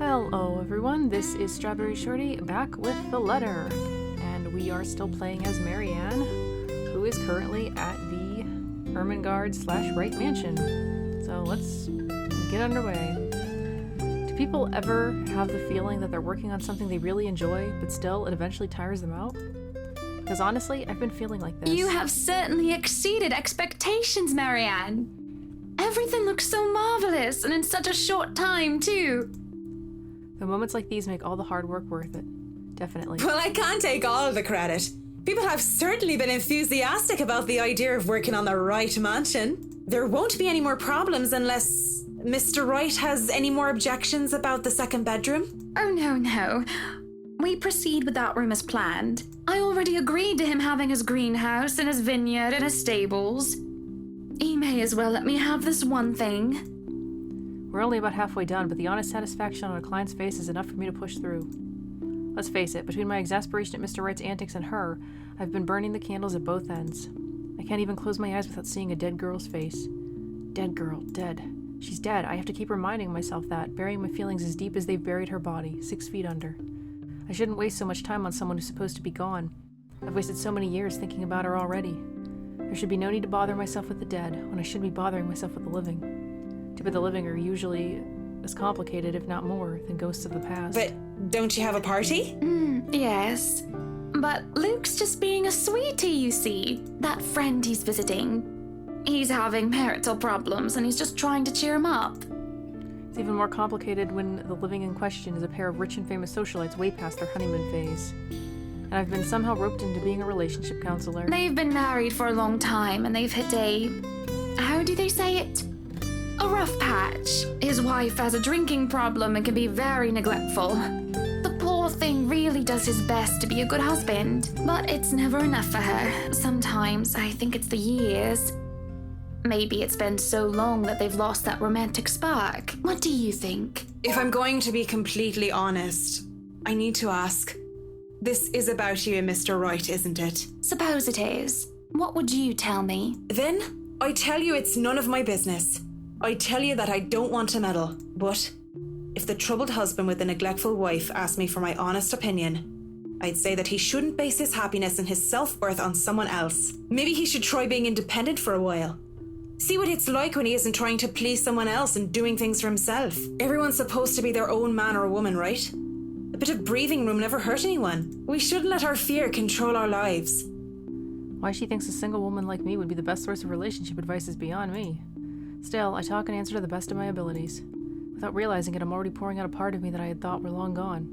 Hello everyone, this is StrawberryShorty back with the letter, and we are still playing as Marianne, who is currently at the Ermengarde/Wright Mansion. So let's get underway. Do people ever have the feeling that they're working on something they really enjoy, but still it eventually tires them out? Because honestly, I've been feeling like this. You have certainly exceeded expectations, Marianne. Everything looks so marvelous, and in such a short time, too. The moments like these make all the hard work worth it. Definitely. Well, I can't take all of the credit. People have certainly been enthusiastic about the idea of working on the Wright mansion. There won't be any more problems unless Mr. Wright has any more objections about the second bedroom. Oh, no. We proceed with that room as planned. I already agreed to him having his greenhouse and his vineyard and his stables. He may as well let me have this one thing. We're only about halfway done, but the honest satisfaction on a client's face is enough for me to push through. Let's face it, between my exasperation at Mr. Wright's antics and her, I've been burning the candles at both ends. I can't even close my eyes without seeing a dead girl's face. Dead girl, dead. She's dead. I have to keep reminding myself that, burying my feelings as deep as they've buried her body, 6 feet under. I shouldn't waste so much time on someone who's supposed to be gone. I've wasted so many years thinking about her already. There should be no need to bother myself with the dead, when I should be bothering myself with the living. But the living are usually as complicated, if not more, than ghosts of the past. But don't you have a party? Yes. But Luke's just being a sweetie, you see. That friend he's visiting. He's having marital problems, and he's just trying to cheer him up. It's even more complicated when the living in question is a pair of rich and famous socialites way past their honeymoon phase. And I've been somehow roped into being a relationship counselor. They've been married for a long time, and they've hit how do they say it? A rough patch. His wife has a drinking problem and can be very neglectful. The poor thing really does his best to be a good husband, but it's never enough for her. Sometimes I think it's the years. Maybe it's been so long that they've lost that romantic spark. What do you think? If I'm going to be completely honest, I need to ask. This is about you and Mr. Wright, isn't it? Suppose it is. What would you tell me? Then, I tell you it's none of my business. I tell you that I don't want to meddle, but if the troubled husband with the neglectful wife asked me for my honest opinion, I'd say that he shouldn't base his happiness and his self-worth on someone else. Maybe he should try being independent for a while. See what it's like when he isn't trying to please someone else and doing things for himself. Everyone's supposed to be their own man or woman, right? A bit of breathing room never hurt anyone. We shouldn't let our fear control our lives. Why she thinks a single woman like me would be the best source of relationship advice is beyond me. Still, I talk and answer to the best of my abilities. Without realizing it, I'm already pouring out a part of me that I had thought were long gone.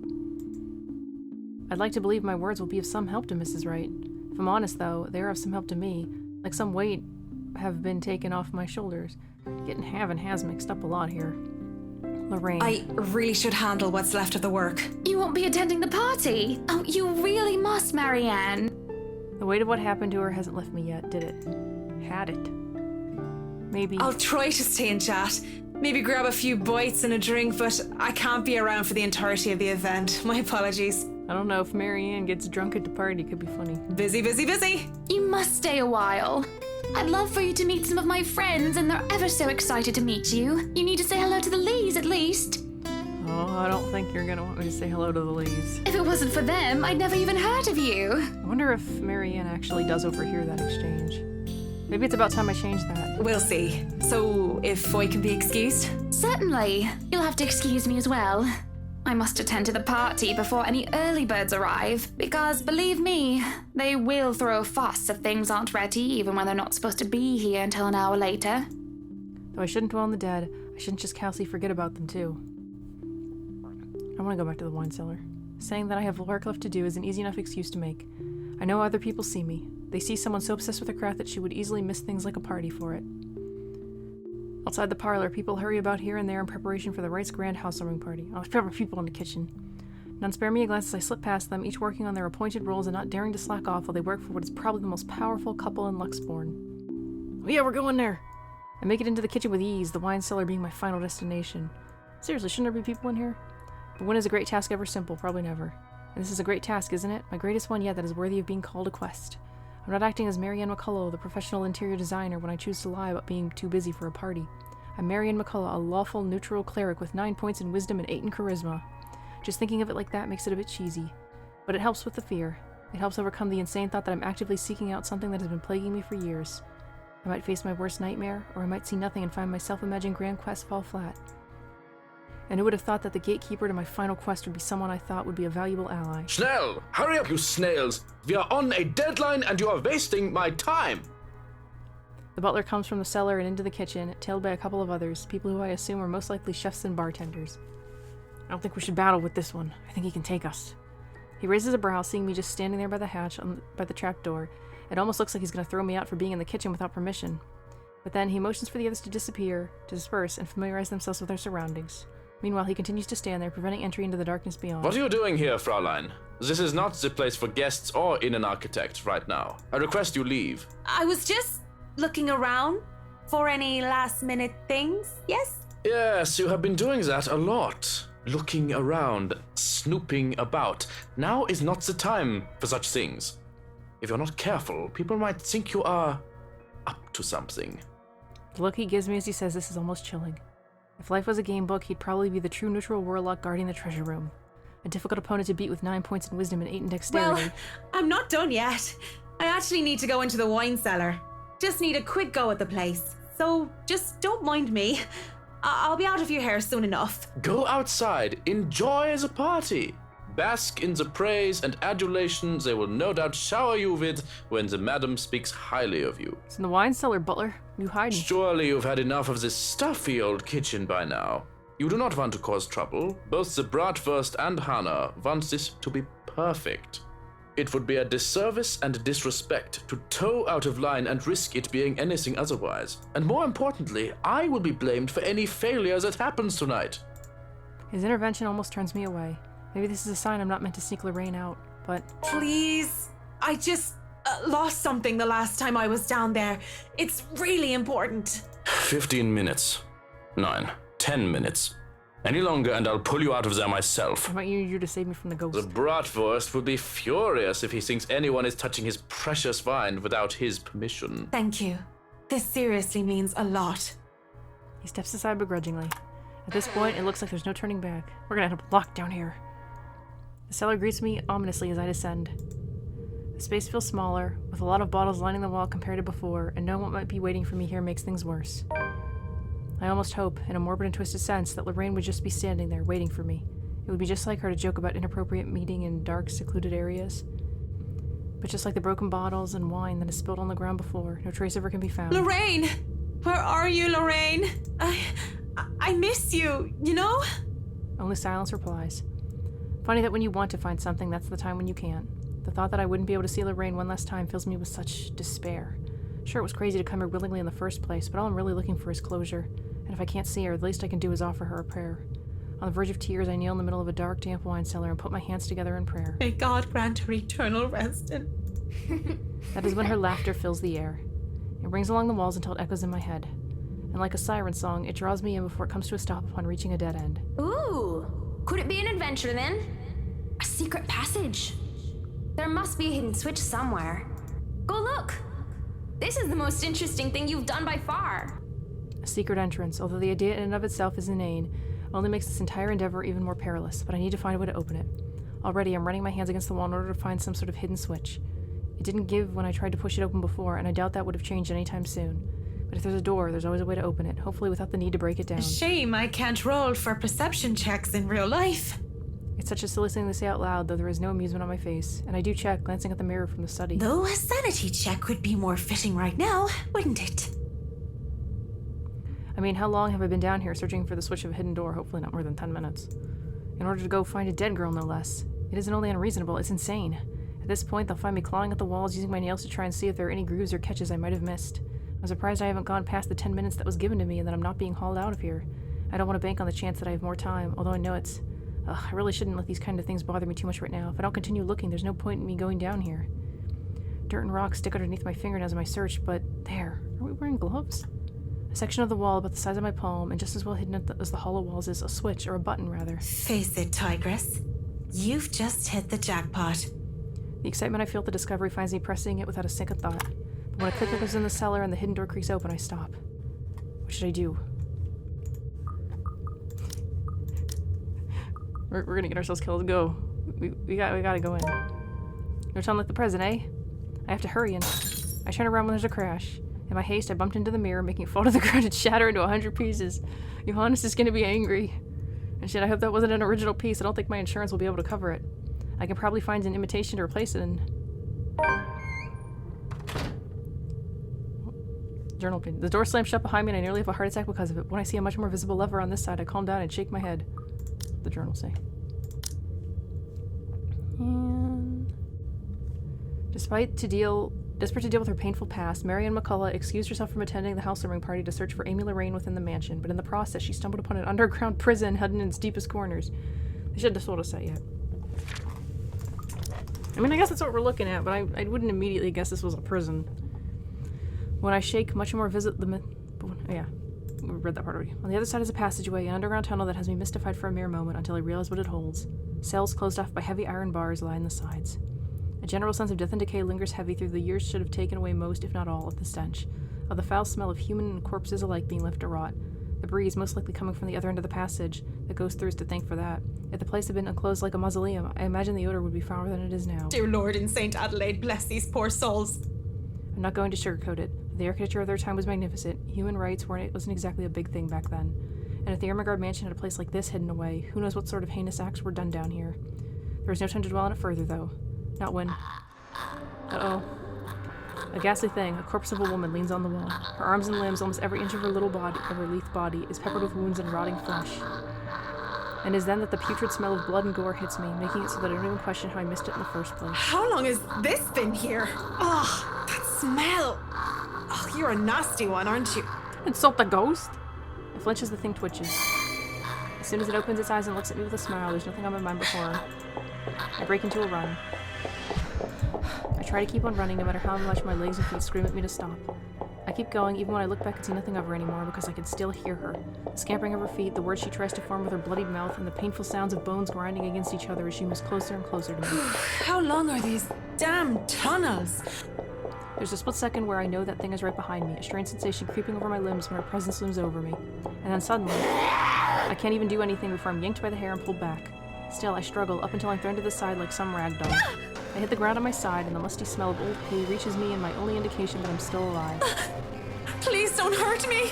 I'd like to believe my words will be of some help to Mrs. Wright. If I'm honest, though, they are of some help to me, like some weight have been taken off my shoulders. Getting have and has mixed up a lot here. Lorraine. I really should handle what's left of the work. You won't be attending the party? Oh, you really must, Marianne. The weight of what happened to her hasn't left me yet, did it? Had it. Maybe. I'll try to stay and chat. Maybe grab a few bites and a drink, but I can't be around for the entirety of the event. My apologies. I don't know if Marianne gets drunk at the party. Could be funny. Busy. You must stay a while. I'd love for you to meet some of my friends, and they're ever so excited to meet you. You need to say hello to the Lees, at least. Oh, I don't think you're gonna want me to say hello to the Lees. If it wasn't for them, I'd never even heard of you. I wonder if Marianne actually does overhear that exchange. Maybe it's about time I change that. We'll see. So, if I can be excused? Certainly. You'll have to excuse me as well. I must attend to the party before any early birds arrive, because, believe me, they will throw a fuss if things aren't ready, even when they're not supposed to be here until an hour later. Though I shouldn't dwell on the dead, I shouldn't just casually forget about them, too. I want to go back to the wine cellar. Saying that I have work left to do is an easy enough excuse to make. I know other people see me. They see someone so obsessed with her craft that she would easily miss things like a party for it. Outside the parlor, people hurry about here and there in preparation for the Wright's grand housewarming party. I'll spare people in the kitchen. None spare me a glance as I slip past them, each working on their appointed roles and not daring to slack off while they work for what is probably the most powerful couple in Luxbourne. Oh yeah, we're going there! I make it into the kitchen with ease, the wine cellar being my final destination. Seriously, shouldn't there be people in here? But when is a great task ever simple? Probably never. And this is a great task, isn't it? My greatest one yet that is worthy of being called a quest. I'm not acting as Marianne McCullough, the professional interior designer, when I choose to lie about being too busy for a party. I'm Marion McCullough, a lawful, neutral cleric with 9 points in wisdom and 8 in charisma. Just thinking of it like that makes it a bit cheesy. But it helps with the fear. It helps overcome the insane thought that I'm actively seeking out something that has been plaguing me for years. I might face my worst nightmare, or I might see nothing and find my self-imagined grand quest fall flat. And who would have thought that the gatekeeper to my final quest would be someone I thought would be a valuable ally? Schnell! Hurry up, you snails! We are on a deadline and you are wasting my time! The butler comes from the cellar and into the kitchen, tailed by a couple of others, people who I assume are most likely chefs and bartenders. I don't think we should battle with this one. I think he can take us. He raises a brow, seeing me just standing there by the hatch, by the trapdoor. It almost looks like he's going to throw me out for being in the kitchen without permission. But then he motions for the others to disperse, and familiarize themselves with their surroundings. Meanwhile, he continues to stand there, preventing entry into the darkness beyond. What are you doing here, Fraulein? This is not the place for guests or in an architect right now. I request you leave. I was just looking around for any last-minute things, yes? Yes, you have been doing that a lot. Looking around, snooping about. Now is not the time for such things. If you're not careful, people might think you are up to something. The look he gives me as he says this is almost chilling. If life was a game book, he'd probably be the true neutral warlock guarding the treasure room. A difficult opponent to beat with 9 points in wisdom and 8 in dexterity. Well, I'm not done yet. I actually need to go into the wine cellar. Just need a quick go at the place. So just don't mind me. I'll be out of your hair soon enough. Go outside, enjoy the party. Bask in the praise and adulation they will no doubt shower you with when the madam speaks highly of you. It's in the wine cellar, butler. You hiding. Surely you've had enough of this stuffy old kitchen by now. You do not want to cause trouble. Both the bratwurst and Hannah want this to be perfect. It would be a disservice and disrespect to toe out of line and risk it being anything otherwise. And more importantly, I will be blamed for any failure that happens tonight. His intervention almost turns me away. Maybe this is a sign I'm not meant to sneak Lorraine out, but... Please, I just lost something the last time I was down there. It's really important. 15 minutes. 9. 10 minutes. Any longer and I'll pull you out of there myself. I might need you to save me from the ghost. The bratwurst would be furious if he thinks anyone is touching his precious wine without his permission. Thank you. This seriously means a lot. He steps aside begrudgingly. At this point, it looks like there's no turning back. We're gonna end up locked down here. The cellar greets me ominously as I descend. The space feels smaller, with a lot of bottles lining the wall compared to before, and knowing what might be waiting for me here makes things worse. I almost hope, in a morbid and twisted sense, that Lorraine would just be standing there, waiting for me. It would be just like her to joke about inappropriate meeting in dark, secluded areas. But just like the broken bottles and wine that is spilled on the ground before, no trace of her can be found. Lorraine! Where are you, Lorraine? I miss you, you know? Only silence replies. Funny that when you want to find something, that's the time when you can't. The thought that I wouldn't be able to see Lorraine one last time fills me with such despair. Sure, it was crazy to come here willingly in the first place, but all I'm really looking for is closure. And if I can't see her, the least I can do is offer her a prayer. On the verge of tears, I kneel in the middle of a dark, damp wine cellar and put my hands together in prayer. May God grant her eternal rest and... That is when her laughter fills the air. It rings along the walls until it echoes in my head. And like a siren song, it draws me in before it comes to a stop upon reaching a dead end. Ooh, could it be an adventure then? A secret passage? There must be a hidden switch somewhere. Go look! This is the most interesting thing you've done by far. A secret entrance, although the idea in and of itself is inane, only makes this entire endeavor even more perilous, but I need to find a way to open it. Already, I'm running my hands against the wall in order to find some sort of hidden switch. It didn't give when I tried to push it open before, and I doubt that would have changed anytime soon. But if there's a door, there's always a way to open it, hopefully without the need to break it down. Shame I can't roll for perception checks in real life. It's such a silly thing to say out loud, though there is no amusement on my face, and I do check, glancing at the mirror from the study. Though a sanity check would be more fitting right now, wouldn't it? I mean, how long have I been down here searching for the switch of a hidden door? Hopefully not more than 10 minutes. In order to go find a dead girl, no less. It isn't only unreasonable, it's insane. At this point, they'll find me clawing at the walls, using my nails to try and see if there are any grooves or catches I might have missed. I'm surprised I haven't gone past the 10 minutes that was given to me and that I'm not being hauled out of here. I don't want to bank on the chance that I have more time, although I know it's... I really shouldn't let these kind of things bother me too much right now. If I don't continue looking, there's no point in me going down here. Dirt and rocks stick underneath my fingernails in my search, but there. Are we wearing gloves? A section of the wall about the size of my palm, and just as well hidden as the hollow walls is a switch, or a button, rather. Face it, Tigress. You've just hit the jackpot. The excitement I feel at the discovery finds me pressing it without a second thought. But when a click goes in the cellar and the hidden door creaks open, I stop. What should I do? We're gonna get ourselves killed. Go. We gotta go in. No time like the present, eh? I have to hurry and I turn around when there's a crash. In my haste, I bumped into the mirror, making it fall to the ground and shatter into 100 pieces. Johannes is gonna be angry. And shit, I hope that wasn't an original piece. I don't think my insurance will be able to cover it. I can probably find an imitation to replace it in. Journal pin. The door slammed shut behind me and I nearly have a heart attack because of it. When I see a much more visible lever on this side, I calm down and shake my head. The journal say. And desperate to deal with her painful past, Marianne McCullough excused herself from attending the housewarming party to search for Amy Lorraine within the mansion, but in the process she stumbled upon an underground prison hidden in its deepest corners. They shouldn't have told us that yet. I mean, I guess that's what we're looking at, but I wouldn't immediately guess this was a prison. When I shake, much more we read that part already. On the other side is a passageway, an underground tunnel that has me mystified for a mere moment until I realize what it holds. Cells closed off by heavy iron bars line the sides. A general sense of death and decay lingers heavy through the years should have taken away most, if not all, of the stench, of the foul smell of human and corpses alike being left to rot. The breeze, most likely coming from the other end of the passage, that goes through is to thank for that. If the place had been enclosed like a mausoleum, I imagine the odor would be fouler than it is now. Dear Lord in St. Adelaide, bless these poor souls. I'm not going to sugarcoat it. The architecture of their time was magnificent. Human rights wasn't exactly a big thing back then. And if the Ermengarde mansion had a place like this hidden away, who knows what sort of heinous acts were done down here. There was no time to dwell on it further, though. Not when... Uh-oh. A ghastly thing, a corpse of a woman, leans on the wall. Her arms and limbs, almost every inch of her lithe body, is peppered with wounds and rotting flesh. And it is then that the putrid smell of blood and gore hits me, making it so that I don't even question how I missed it in the first place. How long has this been here? Oh, that smell. Oh, you're a nasty one, aren't you? Insult the ghost? I flinch as the thing twitches. As soon as it opens its eyes and looks at me with a smile, there's nothing on my mind but horror. I break into a run. I try to keep on running no matter how much my legs and feet scream at me to stop. I keep going even when I look back and see nothing of her anymore because I can still hear her. The scampering of her feet, the words she tries to form with her bloodied mouth, and the painful sounds of bones grinding against each other as she moves closer and closer to me. How long are these damn tunnels? There's a split second where I know that thing is right behind me, a strange sensation creeping over my limbs when her presence looms over me. And then suddenly, I can't even do anything before I'm yanked by the hair and pulled back. Still, I struggle up until I'm thrown to the side like some rag doll. I hit the ground on my side, and the musty smell of old hay reaches me and my only indication that I'm still alive. Please don't hurt me!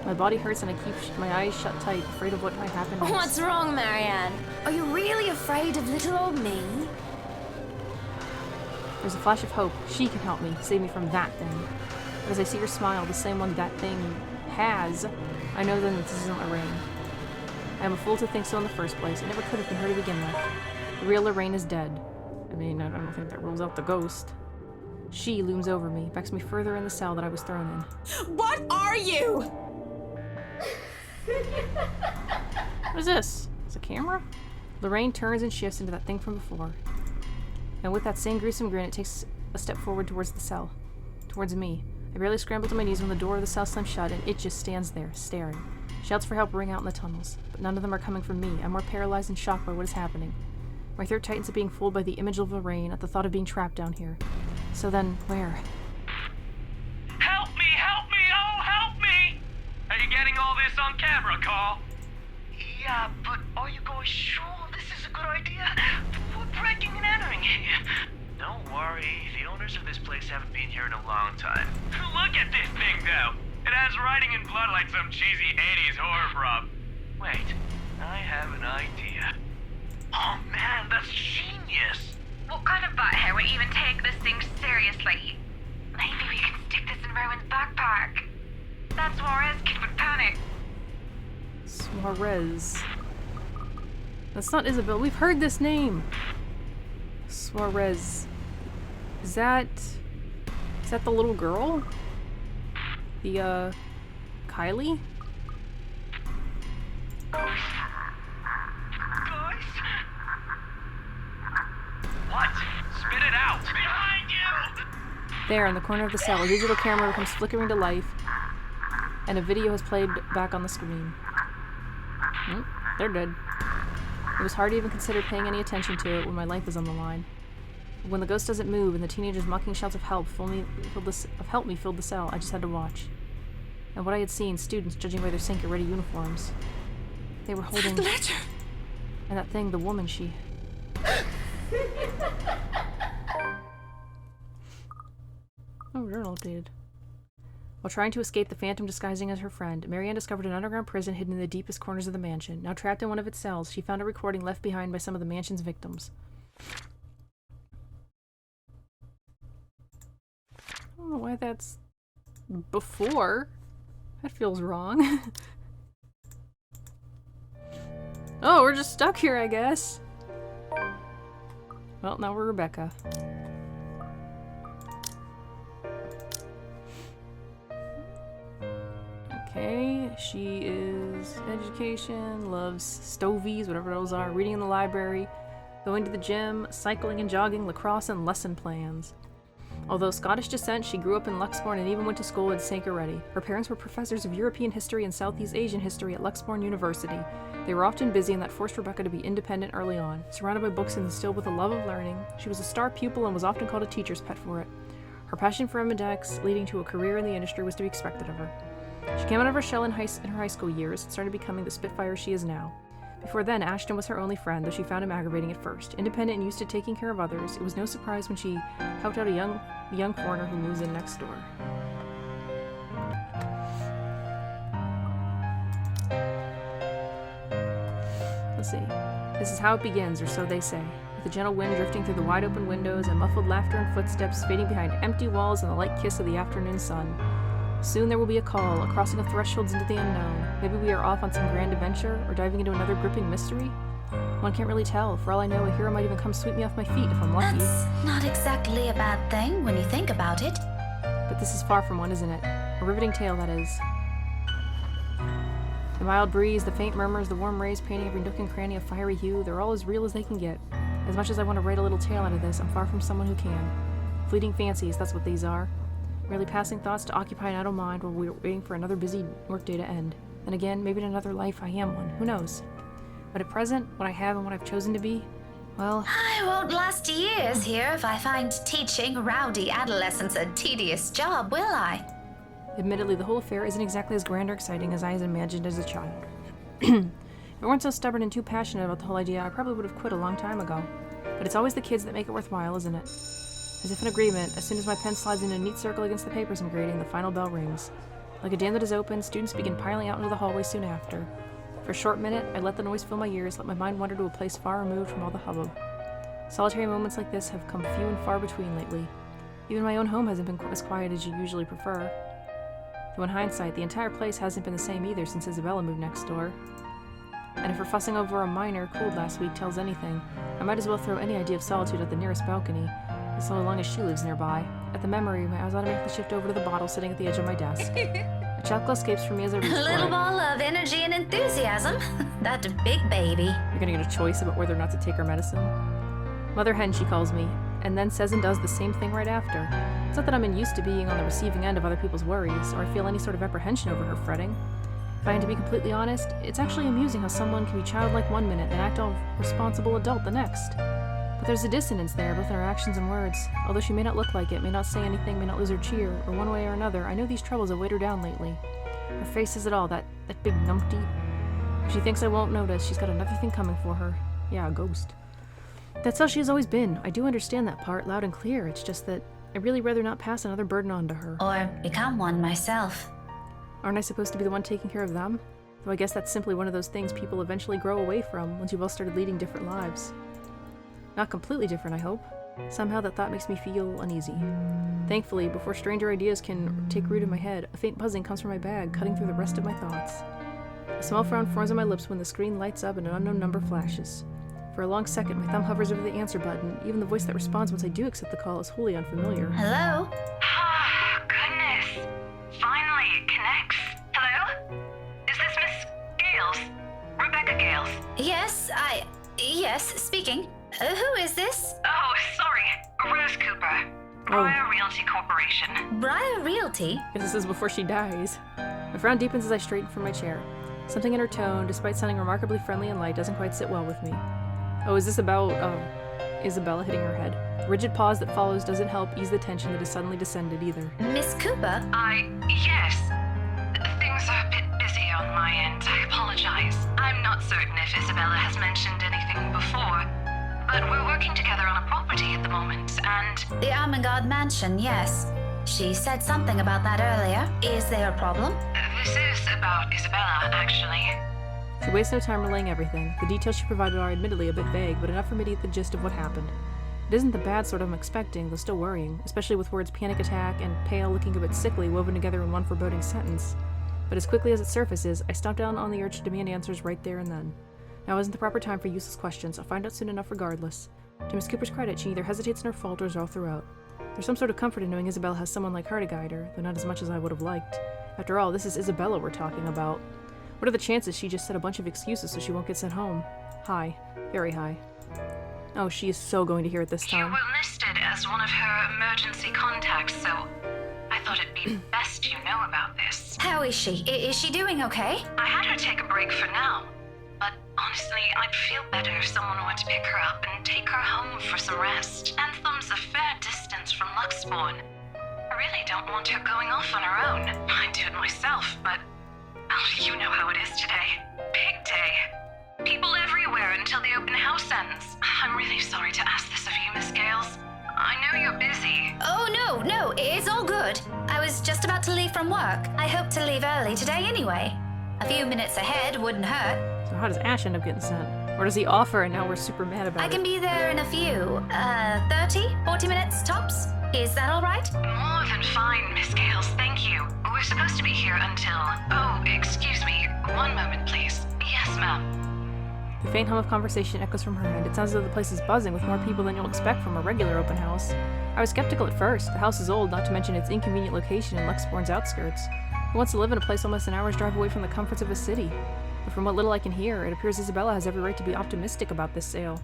My body hurts and I keep my eyes shut tight, afraid of what might happen next. What's wrong, Marianne? Are you really afraid of little old me? There's a flash of hope. She can help me, save me from that thing. But as I see her smile, the same one that thing has, I know then that this isn't Lorraine. I am a fool to think so in the first place. It never could have been her to begin with. The real Lorraine is dead. I mean, I don't think that rules out the ghost. She looms over me, backs me further in the cell that I was thrown in. What are you? What is this? Is it a camera? Lorraine turns and shifts into that thing from before. And with that same gruesome grin, it takes a step forward towards the cell. Towards me. I barely scramble to my knees when the door of the cell slams shut, and it just stands there, staring. Shouts for help ring out in the tunnels, but none of them are coming from me. I'm more paralyzed and shocked by what is happening. My throat tightens at being fooled by the image of Lorraine, at the thought of being trapped down here. So then, where? Help me! Oh, help me! Are you getting all this on camera, Carl? Yeah, but are you guys sure this is a good idea? We're breaking and entering here. Don't worry, the owners of this place haven't been here in a long time. Look at this thing, though. It has writing in blood like some cheesy 80s horror prop. Wait, I have an idea. Oh man, that's genius! What kind of butthead would even take this thing seriously? Maybe we can stick this in Rowan's backpack. That Suarez kid would panic. Suarez. That's not Isabel. We've heard this name. Suarez. Is that the little girl? The, Kylie? Guys? What? Spit it out! Behind you! There, in the corner of the cell, a digital camera becomes flickering to life, and a video has played back on the screen. They're dead. It was hard to even consider paying any attention to it when my life was on the line. But when the ghost doesn't move and the teenagers' mocking shouts of help filled the cell, I just had to watch. And what I had seen, students judging by their Sanka-ready uniforms. They were holding... That letter! And that thing, the woman, she... Oh, journal updated. While trying to escape the Phantom disguising as her friend, Marianne discovered an underground prison hidden in the deepest corners of the mansion. Now trapped in one of its cells, she found a recording left behind by some of the mansion's victims. I don't know why that's before. That feels wrong. Oh, we're just stuck here, I guess. Well, now we're Rebecca. Okay, she is education, loves stovies, whatever those are, reading in the library, going to the gym, cycling and jogging, lacrosse, and lesson plans. Although Scottish descent, she grew up in Luxbourne and even went to school at St. Reddy. Her parents were professors of European history and Southeast Asian history at Luxbourne University. They were often busy, and that forced Rebecca to be independent early on. Surrounded by books and instilled with a love of learning, she was a star pupil and was often called a teacher's pet for it. Her passion for Emidex, leading to a career in the industry, was to be expected of her. She came out of her shell in her high school years and started becoming the Spitfire she is now. Before then, Ashton was her only friend, though she found him aggravating at first. Independent and used to taking care of others, it was no surprise when she helped out a young foreigner who moves in next door. Let's see. This is how it begins, or so they say. With a gentle wind drifting through the wide-open windows and muffled laughter and footsteps fading behind empty walls and the light kiss of the afternoon sun. Soon there will be a call, a crossing of thresholds into the unknown. Maybe we are off on some grand adventure, or diving into another gripping mystery? One can't really tell. For all I know, a hero might even come sweep me off my feet if I'm lucky. That's not exactly a bad thing when you think about it. But this is far from one, isn't it? A riveting tale, that is. The mild breeze, the faint murmurs, the warm rays painting every nook and cranny a fiery hue, they're all as real as they can get. As much as I want to write a little tale out of this, I'm far from someone who can. Fleeting fancies, that's what these are. Merely passing thoughts to occupy an idle mind while we're waiting for another busy workday to end. Then again, maybe in another life I am one. Who knows? But at present, what I have and what I've chosen to be, well... I won't last years here if I find teaching rowdy adolescents a tedious job, will I? Admittedly, the whole affair isn't exactly as grand or exciting as I had imagined as a child. If I weren't so stubborn and too passionate about the whole idea, I probably would have quit a long time ago. But it's always the kids that make it worthwhile, isn't it? As if in agreement, as soon as my pen slides into a neat circle against the papers I'm grading, the final bell rings. Like a dam that is open, students begin piling out into the hallway soon after. For a short minute, I let the noise fill my ears, let my mind wander to a place far removed from all the hubbub. Solitary moments like this have come few and far between lately. Even my own home hasn't been as quiet as you usually prefer. Though in hindsight, the entire place hasn't been the same either since Isabella moved next door. And if her fussing over a minor cooled last week tells anything, I might as well throw any idea of solitude at the nearest balcony, so long as she lives nearby. At the memory, my eyes automatically shift over to the bottle sitting at the edge of my desk. A chuckle escapes from me as I reach for A it. little ball of energy and enthusiasm. That big baby. You're gonna get a choice about whether or not to take her medicine. Mother Hen, she calls me, and then says and does the same thing right after. It's not that I'm unused to being on the receiving end of other people's worries, or I feel any sort of apprehension over her fretting. If I am to be completely honest, it's actually amusing how someone can be childlike one minute and act all responsible adult the next. But there's a dissonance there, both in her actions and words. Although she may not look like it, may not say anything, may not lose her cheer, or one way or another, I know these troubles have weighed her down lately. Her face says it all, that big numpty. If she thinks I won't notice, she's got another thing coming for her. Yeah, a ghost. That's how she has always been. I do understand that part loud and clear. It's just that I'd really rather not pass another burden on to her. Or become one myself. Aren't I supposed to be the one taking care of them? Though I guess that's simply one of those things people eventually grow away from once you've all started leading different lives. Not completely different, I hope. Somehow that thought makes me feel uneasy. Thankfully, before stranger ideas can take root in my head, a faint buzzing comes from my bag, cutting through the rest of my thoughts. A small frown forms on my lips when the screen lights up and an unknown number flashes. For a long second, my thumb hovers over the answer button. Even the voice that responds once I do accept the call is wholly unfamiliar. Hello? Ah, goodness. Finally, it connects. Hello? Is this Miss Gales? Rebecca Gales? Yes, speaking. Who is this? Oh, sorry. Rose Cooper. Briar Realty Corporation. Briar Realty? Guess this is before she dies. My frown deepens as I straighten from my chair. Something in her tone, despite sounding remarkably friendly and light, doesn't quite sit well with me. Oh, is this about, Isabella hitting her head? The rigid pause that follows doesn't help ease the tension that has suddenly descended either. Miss Cooper? Yes. Things are a bit busy on my end. I apologize. I'm not Isabella has mentioned anything before, but we're working together on a property at the moment, and... The Armengard Mansion, yes. She said something about that earlier. Is there a problem? This is about Isabella, actually. She wastes no time relaying everything. The details she provided are admittedly a bit vague, but enough for me to get the gist of what happened. It isn't the bad sort I'm expecting, though still worrying, especially with words panic attack and pale looking a bit sickly woven together in one foreboding sentence. But as quickly as it surfaces, I stomp down on the urge to demand answers right there and then. Now isn't the proper time for useless questions. I'll find out soon enough regardless. To Miss Cooper's credit, she neither hesitates nor falters all throughout. There's some sort of comfort in knowing Isabella has someone like her to guide her, though not as much as I would have liked. After all, this is Isabella we're talking about. What are the chances she just said a bunch of excuses so she won't get sent home? High. Very high. Oh, she is so going to hear it this You time. were listed as one of her emergency contacts, so I thought it'd be best you know about this. How is she? Is she doing okay? I had her take a break for now, but honestly, I'd feel better if someone were to pick her up and take her home for some rest. Anthem's a fair distance from Luxbourne. I really don't want her going off on her own. I'd do it myself, but you know how it is today. Big day. People everywhere until the open house ends. I'm really sorry to ask this of you, Miss Gales. I know you're busy. Oh, no, it's all good. I was just about to leave from work. I hope to leave early today anyway. A few minutes ahead wouldn't hurt. So how does Ash end up getting sent? Or does he offer and now we're super mad about I it? can be there in a few, 40 minutes tops. Is that all right? More than fine, Miss Gales, thank you. We're supposed to be here until... Oh, excuse me. One moment, please. Yes, ma'am. The faint hum of conversation echoes from her end. It sounds as though the place is buzzing with more people than you'll expect from a regular open house. I was skeptical at first. The house is old, not to mention its inconvenient location in Luxbourne's outskirts. Who wants to live in a place almost an hour's drive away from the comforts of a city? But from what little I can hear, it appears Isabella has every right to be optimistic about this sale.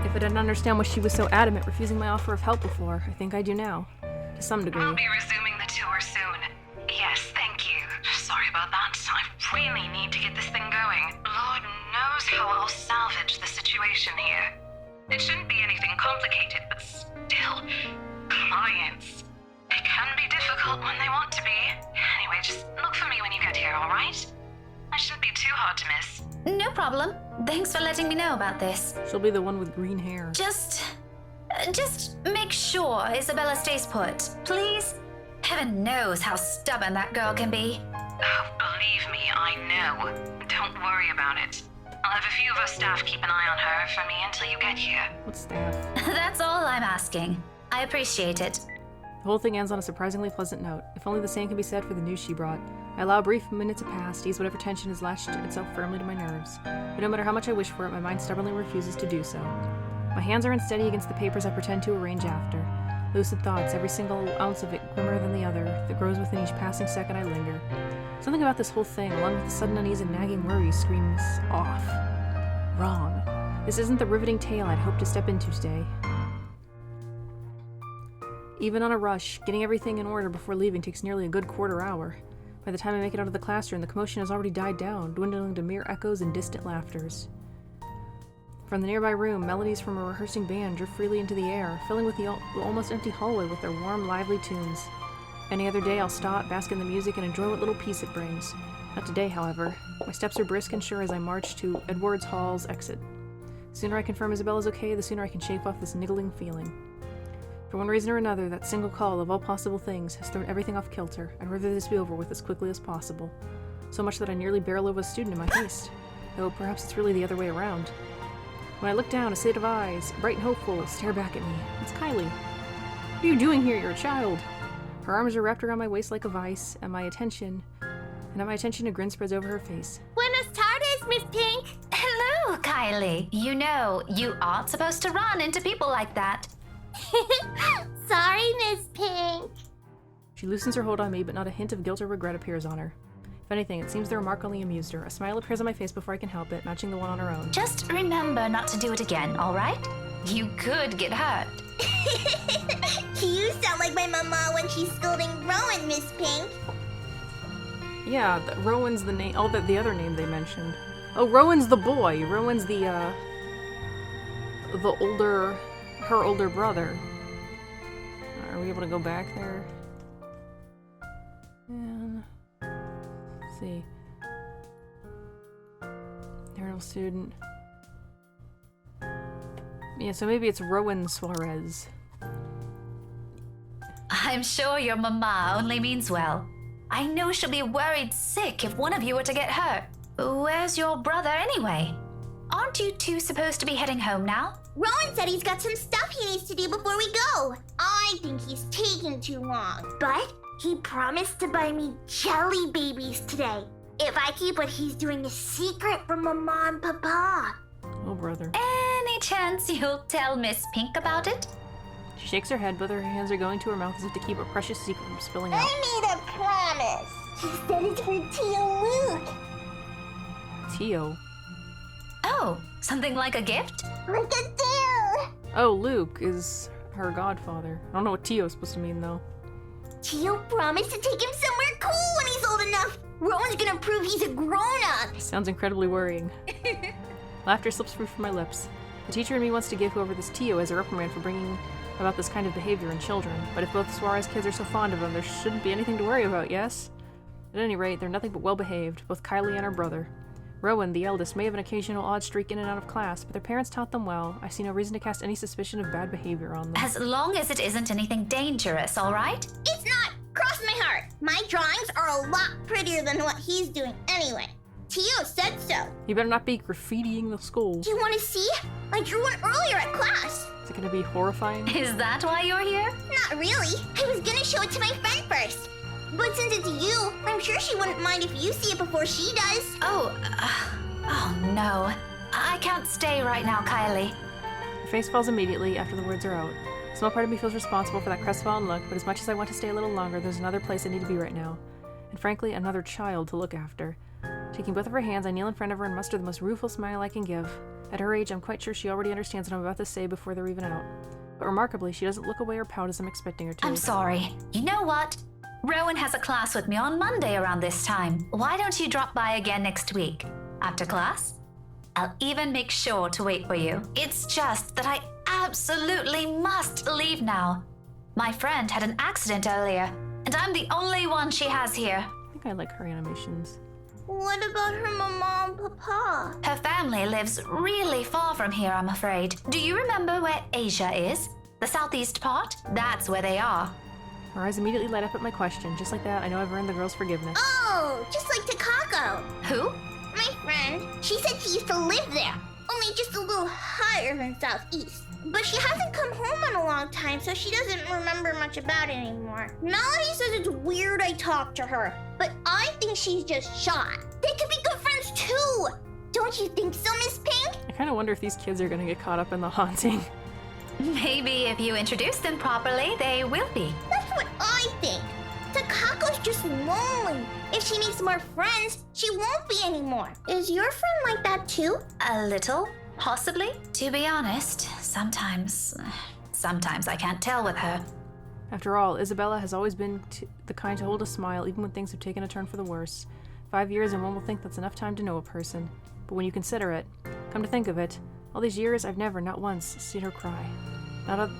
If I didn't understand why she was so adamant refusing my offer of help before, I think I do now. To some degree. We'll be resuming the tour soon. Yes, thank you. Sorry about that. I really need to get this thing going. Lord knows how I'll salvage the situation here. It shouldn't be anything complicated, but still, clients. It can be difficult when they want to be. Anyway, just look for me when you get here, alright? I shouldn't be too hard to miss. No problem. Thanks for letting me know about this. She'll be the one with green hair. Just make sure Isabella stays put, please. Heaven knows how stubborn that girl can be. Oh, believe me, I know. Don't worry about it. I'll have a few of our staff keep an eye on her for me until you get here. What staff? That's all I'm asking. I appreciate it. The whole thing ends on a surprisingly pleasant note. If only the same can be said for the news she brought. I allow a brief minute to pass to ease whatever tension has lashed itself firmly to my nerves. But no matter how much I wish for it, my mind stubbornly refuses to do so. My hands are unsteady against the papers I pretend to arrange after. Lucid thoughts, every single ounce of it grimmer than the other, that grows within each passing second I linger. Something about this whole thing, along with the sudden unease and nagging worry, screams off. Wrong. This isn't the riveting tale I'd hoped to step into today. Even on a rush, getting everything in order before leaving takes nearly a good quarter hour. By the time I make it out of the classroom, the commotion has already died down, dwindling to mere echoes and distant laughters. From the nearby room, melodies from a rehearsing band drift freely into the air, filling with the almost empty hallway with their warm, lively tunes. Any other day I'll stop, bask in the music, and enjoy what little peace it brings. Not today, however. My steps are brisk and sure as I march to Edwards Hall's exit. The sooner I confirm Isabella's okay, the sooner I can shake off this niggling feeling. For one reason or another, that single call of all possible things has thrown everything off kilter. I'd rather this be over with as quickly as possible. So much that I nearly barrel over a student in my haste. Though perhaps it's really the other way around. When I look down, a set of eyes, bright and hopeful, stare back at me. It's Kylie. What are you doing here? You're a child. Her arms are wrapped around my waist like a vice, and at my attention, a grin spreads over her face. Buenas tardes, Miss Pink. Hello, Kylie. You know, you aren't supposed to run into people like that. Sorry, Miss Pink. She loosens her hold on me, but not a hint of guilt or regret appears on her. If anything, it seems the remark only amused her. A smile appears on my face before I can help it, matching the one on her own. Just remember not to do it again, all right? You could get hurt. You sound like my mama when she's scolding Rowan, Miss Pink. Yeah, Rowan's the name. Oh, the other name they mentioned. Oh, Rowan's the boy. Rowan's her older brother. Are we able to go back there? And let's see. Irritable student. Yeah, so maybe it's Rowan Suarez. I'm sure your mama only means well. I know she'll be worried sick if one of you were to get hurt. Where's your brother anyway? Aren't you two supposed to be heading home now? Rowan said he's got some stuff he needs to do before we go. I think he's taking too long. But he promised to buy me jelly babies today. If I keep what he's doing a secret from Mama and Papa. Oh, brother. Any chance you'll tell Miss Pink about it? She shakes her head, both her hands are going to her mouth as if to keep a precious secret from spilling out. I made a promise. He said it's for Tio Luke. Tio? Oh, something like a gift? Like a deal. Oh, Luke is her godfather. I don't know what Tio's supposed to mean, though. Tio promised to take him somewhere cool when he's old enough. Rowan's gonna prove he's a grown-up. Sounds incredibly worrying. Laughter slips free from my lips. The teacher in me wants to give whoever this Tio is a reprimand for bringing about this kind of behavior in children, but if both Suarez kids are so fond of him, there shouldn't be anything to worry about, yes? At any rate, they're nothing but well-behaved, both Kylie and her brother. Rowan, the eldest, may have an occasional odd streak in and out of class, but their parents taught them well. I see no reason to cast any suspicion of bad behavior on them. As long as it isn't anything dangerous, all right? It's not. Cross my heart. My drawings are a lot prettier than what he's doing anyway. Tio said so. You better not be graffitiing the school. Do you want to see? I drew one earlier at class. Is it gonna be horrifying? Is that why you're here? Not really. I was gonna show it to my friend first. But since it's you, I'm sure she wouldn't mind if you see it before she does. Oh no. I can't stay right now, Kylie. Her face falls immediately after the words are out. A small part of me feels responsible for that crestfallen look, but as much as I want to stay a little longer, there's another place I need to be right now. And frankly, another child to look after. Taking both of her hands, I kneel in front of her and muster the most rueful smile I can give. At her age, I'm quite sure she already understands what I'm about to say before they're even out. But remarkably, she doesn't look away or pout as I'm expecting her to. I'm sorry. You know what? Rowan has a class with me on Monday around this time. Why don't you drop by again next week? After class? I'll even make sure to wait for you. It's just that I absolutely must leave now. My friend had an accident earlier, and I'm the only one she has here. I think I like her animations. What about her mama and papa? Her family lives really far from here, I'm afraid. Do you remember where Asia is? The southeast part? That's where they are. Her eyes immediately light up at my question. Just like that, I know I've earned the girl's forgiveness. Oh, just like Takako. Who? My friend. She said she used to live there, only just a little higher than southeast. But she hasn't come home in a long time, so she doesn't remember much about it anymore. Melody says it's weird I talked to her, but I think she's just shy. They could be good friends too. Don't you think so, Miss Pink? I kind of wonder if these kids are gonna get caught up in the haunting. Maybe if you introduce them properly, they will be. That's what I think. Takako's just lonely. If she makes more friends, she won't be anymore. Is your friend like that too? A little, possibly. To be honest, sometimes I can't tell with her. After all, Isabella has always been the kind to hold a smile even when things have taken a turn for the worse. 5 years and one will think that's enough time to know a person. But when you consider it, come to think of it, all these years I've never, not once, seen her cry. Not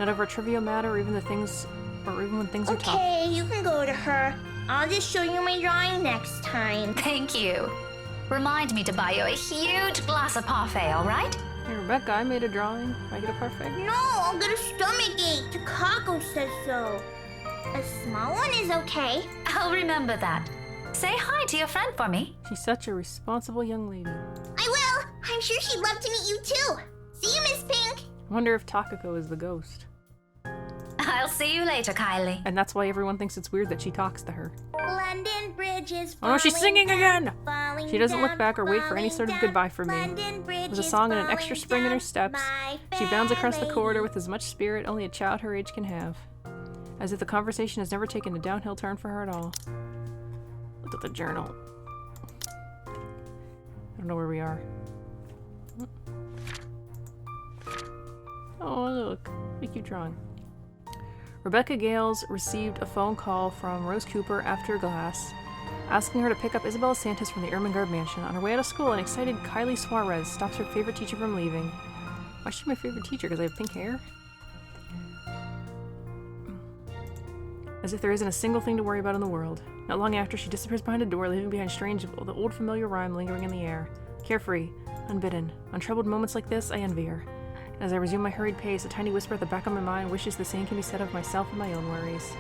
over a trivial matter or even when things are tough. Okay, you can go to her. I'll just show you my drawing next time. Thank you. Remind me to buy you a huge glass of parfait, all right? Hey, Rebecca, I made a drawing. If I get a parfait? No, I'll get a stomachache. Takako says so. A small one is okay. I'll remember that. Say hi to your friend for me. She's such a responsible young lady. I will. I'm sure she'd love to meet you too. See you, Miss Pink. I wonder if Takako is the ghost. I'll see you later, Kylie. And that's why everyone thinks it's weird that she talks to her. London Bridge is Oh no, she's singing again! falling She doesn't look down, back or wait for any sort of falling goodbye from me. London Bridge With a is song and an falling extra spring in her down, steps, my she bounds across the family. corridor with as much spirit only a child her age can have. As if the conversation has never taken a downhill turn for her at all. Look at the journal. I don't know where we are. Oh, look. We keep drawing. Rebecca Gales received a phone call from Rose Cooper after class, asking her to pick up Isabella Santos from the Ermengarde mansion. On her way out of school, an excited Kylie Suarez stops her favorite teacher from leaving. Why is she my favorite teacher? Because I have pink hair? As if there isn't a single thing to worry about in the world. Not long after, she disappears behind a door, leaving behind the old familiar rhyme lingering in the air. Carefree, unbidden. On troubled moments like this, I envy her. As I resume my hurried pace, a tiny whisper at the back of my mind wishes the same can be said of myself and my own worries.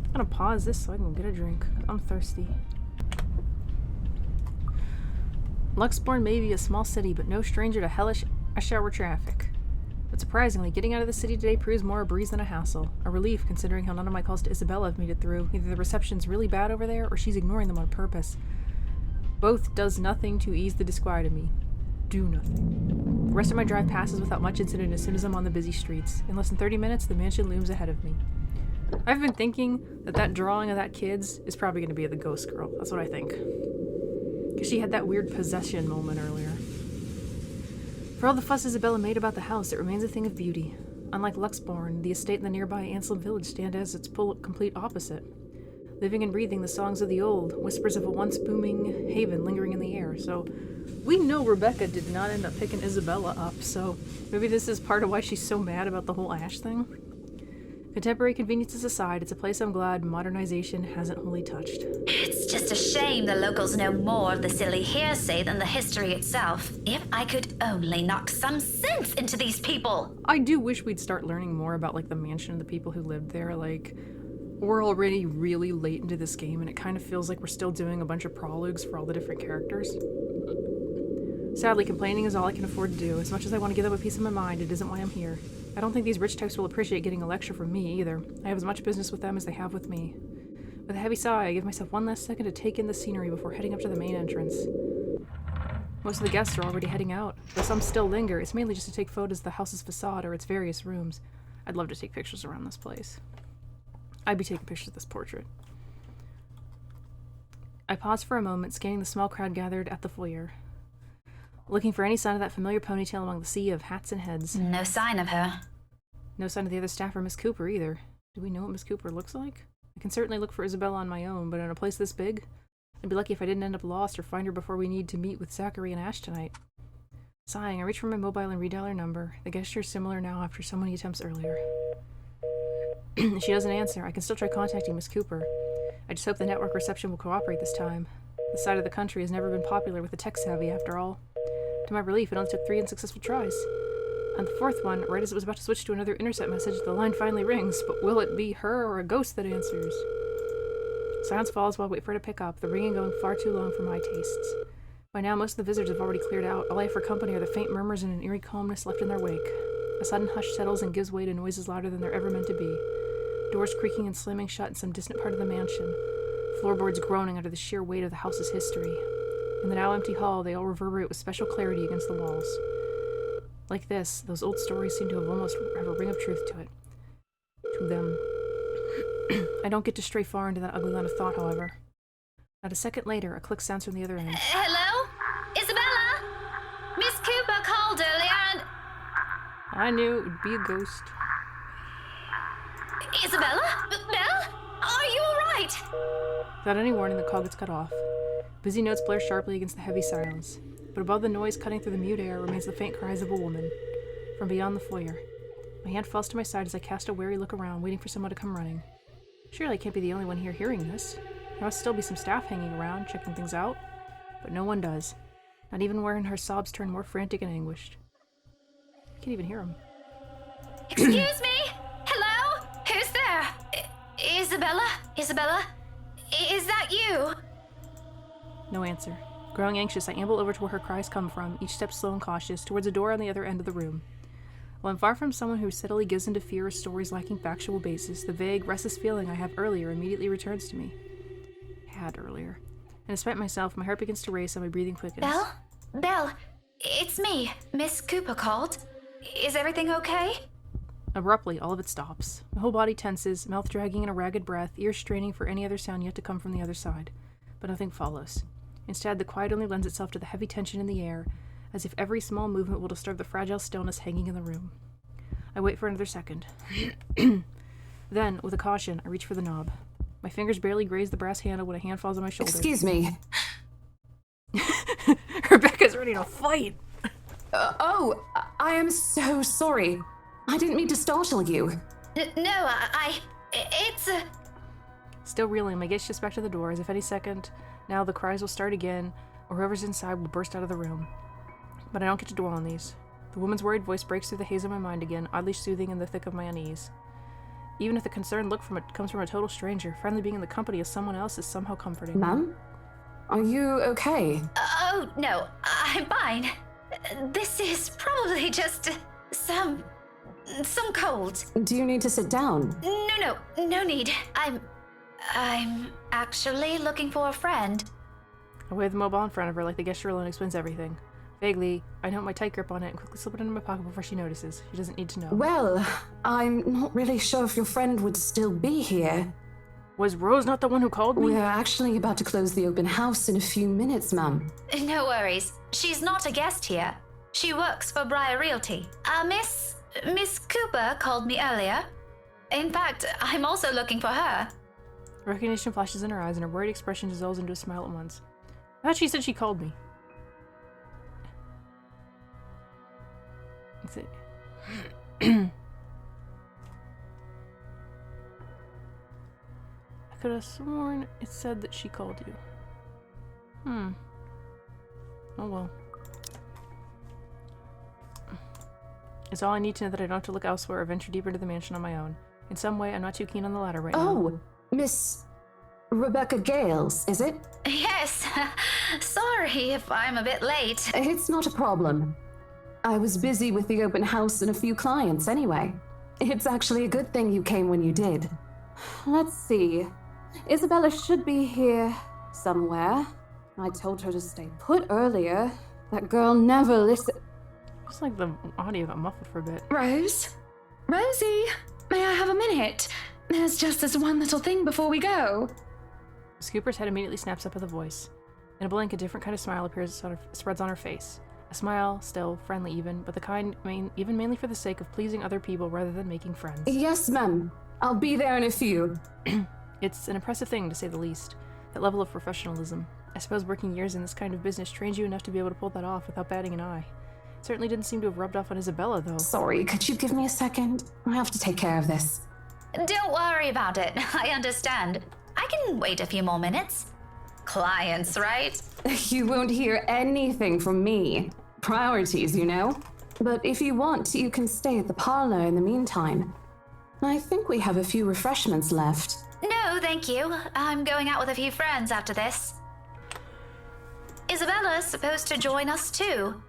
I'm gonna pause this so I can get a drink. I'm thirsty. Luxbourne may be a small city, but no stranger to hellish rush-hour traffic. But surprisingly, getting out of the city today proves more a breeze than a hassle. A relief, considering how none of my calls to Isabella have made it through. Either the reception's really bad over there, or she's ignoring them on purpose. Both does nothing to ease the disquiet of me. Do nothing. The rest of my drive passes without much incident as soon as I'm on the busy streets. In less than 30 minutes, the mansion looms ahead of me. I've been thinking that drawing of that kid's is probably going to be the ghost girl. That's what I think. Because she had that weird possession moment earlier. For all the fuss Isabella made about the house, it remains a thing of beauty. Unlike Luxbourne, the estate and the nearby Anselm village stand as its complete opposite. Living and breathing the songs of the old, whispers of a once booming haven lingering in the air. So we know Rebecca did not end up picking Isabella up, so maybe this is part of why she's so mad about the whole Ash thing. Contemporary conveniences aside, it's a place I'm glad modernization hasn't wholly touched. It's just a shame the locals know more of the silly hearsay than the history itself. If I could only knock some sense into these people! I do wish we'd start learning more about, like, the mansion and the people who lived there. Like, we're already really late into this game, and it kind of feels like we're still doing a bunch of prologues for all the different characters. Sadly, complaining is all I can afford to do. As much as I want to give them a piece of my mind, it isn't why I'm here. I don't think these rich types will appreciate getting a lecture from me, either. I have as much business with them as they have with me. With a heavy sigh, I give myself one last second to take in the scenery before heading up to the main entrance. Most of the guests are already heading out, though some still linger. It's mainly just to take photos of the house's facade or its various rooms. I'd love to take pictures around this place. I'd be taking pictures of this portrait. I pause for a moment, scanning the small crowd gathered at the foyer. Looking for any sign of that familiar ponytail among the sea of hats and heads. No sign of her. No sign of the other staff or Miss Cooper either. Do we know what Miss Cooper looks like? I can certainly look for Isabella on my own, but in a place this big, I'd be lucky if I didn't end up lost or find her before we need to meet with Zachary and Ash tonight. Sighing, I reach for my mobile and redial her number. The gesture is similar now after so many attempts earlier. She doesn't answer. I can still try contacting Miss Cooper. I just hope the network reception will cooperate this time. This side of the country has never been popular with the tech-savvy, after all. To my relief, it only took 3 unsuccessful tries. On the 4th one, right as it was about to switch to another intercept message, the line finally rings, but will it be her or a ghost that answers? Silence falls while I wait for her to pick up, the ringing going far too long for my tastes. By now, most of the visitors have already cleared out. All I have for company are the faint murmurs and an eerie calmness left in their wake. A sudden hush settles and gives way to noises louder than they're ever meant to be. Doors creaking and slamming shut in some distant part of the mansion. Floorboards groaning under the sheer weight of the house's history. In the now empty hall, they all reverberate with special clarity against the walls. Like this, those old stories seem to have almost have a ring of truth to it. To them. I don't get to stray far into that ugly line of thought, however. Not a second later, a click sounds from the other end. Hello? Isabella? Miss Cooper called earlier and... I knew it would be a ghost. Isabella? Belle? Are you alright? Without any warning, the call gets cut off. Busy notes blare sharply against the heavy silence, but above the noise cutting through the mute air remains the faint cries of a woman. From beyond the foyer. My hand falls to my side as I cast a wary look around, waiting for someone to come running. Surely I can't be the only one here hearing this. There must still be some staff hanging around, checking things out. But no one does. Not even when her sobs turn more frantic and anguished. I can't even hear them. Excuse me? Hello? Who's there? Isabella? Isabella? Is that you? No answer. Growing anxious, I amble over to where her cries come from, each step slow and cautious, towards a door on the other end of the room. While I'm far from someone who steadily gives into fear or stories lacking factual basis, the vague, restless feeling I have earlier immediately returns to me. Had earlier. And despite myself, my heart begins to race and my breathing quickens. Belle? Belle, it's me. Miss Cooper called. Is everything okay? Abruptly, all of it stops. My whole body tenses, mouth dragging in a ragged breath, ears straining for any other sound yet to come from the other side. But nothing follows. Instead, the quiet only lends itself to the heavy tension in the air, as if every small movement will disturb the fragile stillness hanging in the room. I wait for another second. Then, with a caution, I reach for the knob. My fingers barely graze the brass handle when a hand falls on my shoulder. Excuse me. Rebecca's ready to fight! I am so sorry. I didn't mean to startle you. No, it's Still reeling, my gaze shifts back to the door, as if any second now the cries will start again, or whoever's inside will burst out of the room. But I don't get to dwell on these. The woman's worried voice breaks through the haze of my mind again, oddly soothing in the thick of my unease. Even if the concerned look comes from a total stranger, finally being in the company of someone else is somehow comforting. Ma'am? Are you okay? Oh, no, I'm fine. This is probably just some cold. Do you need to sit down? No need. I'm actually looking for a friend. I wave the mobile in front of her like the gesture alone explains everything. Vaguely, I note my tight grip on it and quickly slip it into my pocket before she notices. She doesn't need to know. Well, I'm not really sure if your friend would still be here. Was Rose not the one who called me? We're actually about to close the open house in a few minutes, ma'am. No worries. She's not a guest here. She works for Briar Realty. Miss Cooper called me earlier. In fact, I'm also looking for her. Recognition flashes in her eyes and her worried expression dissolves into a smile at once. I thought she said she called me. Is it? I could have sworn it said that she called you. Oh well. It's all I need to know that I don't have to look elsewhere or venture deeper into the mansion on my own. In some way, I'm not too keen on the latter right now. Oh, Miss Rebecca Gales, is it? Yes. Sorry if I'm a bit late. It's not a problem. I was busy with the open house and a few clients anyway. It's actually a good thing you came when you did. Let's see. Isabella should be here somewhere. I told her to stay put earlier. That girl never listened. Just like the audio got muffled for a bit. Rose? Rosie, may I have a minute? There's just this one little thing before we go. Miss Cooper's head immediately snaps up with a voice. In a blink, a different kind of smile spreads on her face. A smile, still, friendly even, but the kind even mainly for the sake of pleasing other people rather than making friends. Yes, ma'am. I'll be there in a few. It's an impressive thing, to say the least. That level of professionalism. I suppose working years in this kind of business trains you enough to be able to pull that off without batting an eye. It certainly didn't seem to have rubbed off on Isabella, though. Sorry, could you give me a second? I have to take care of this. Don't worry about it. I understand. I can wait a few more minutes. Clients, right? You won't hear anything from me. Priorities, you know? But if you want, you can stay at the parlor in the meantime. I think we have a few refreshments left. No, thank you. I'm going out with a few friends after this. Isabella's supposed to join us too.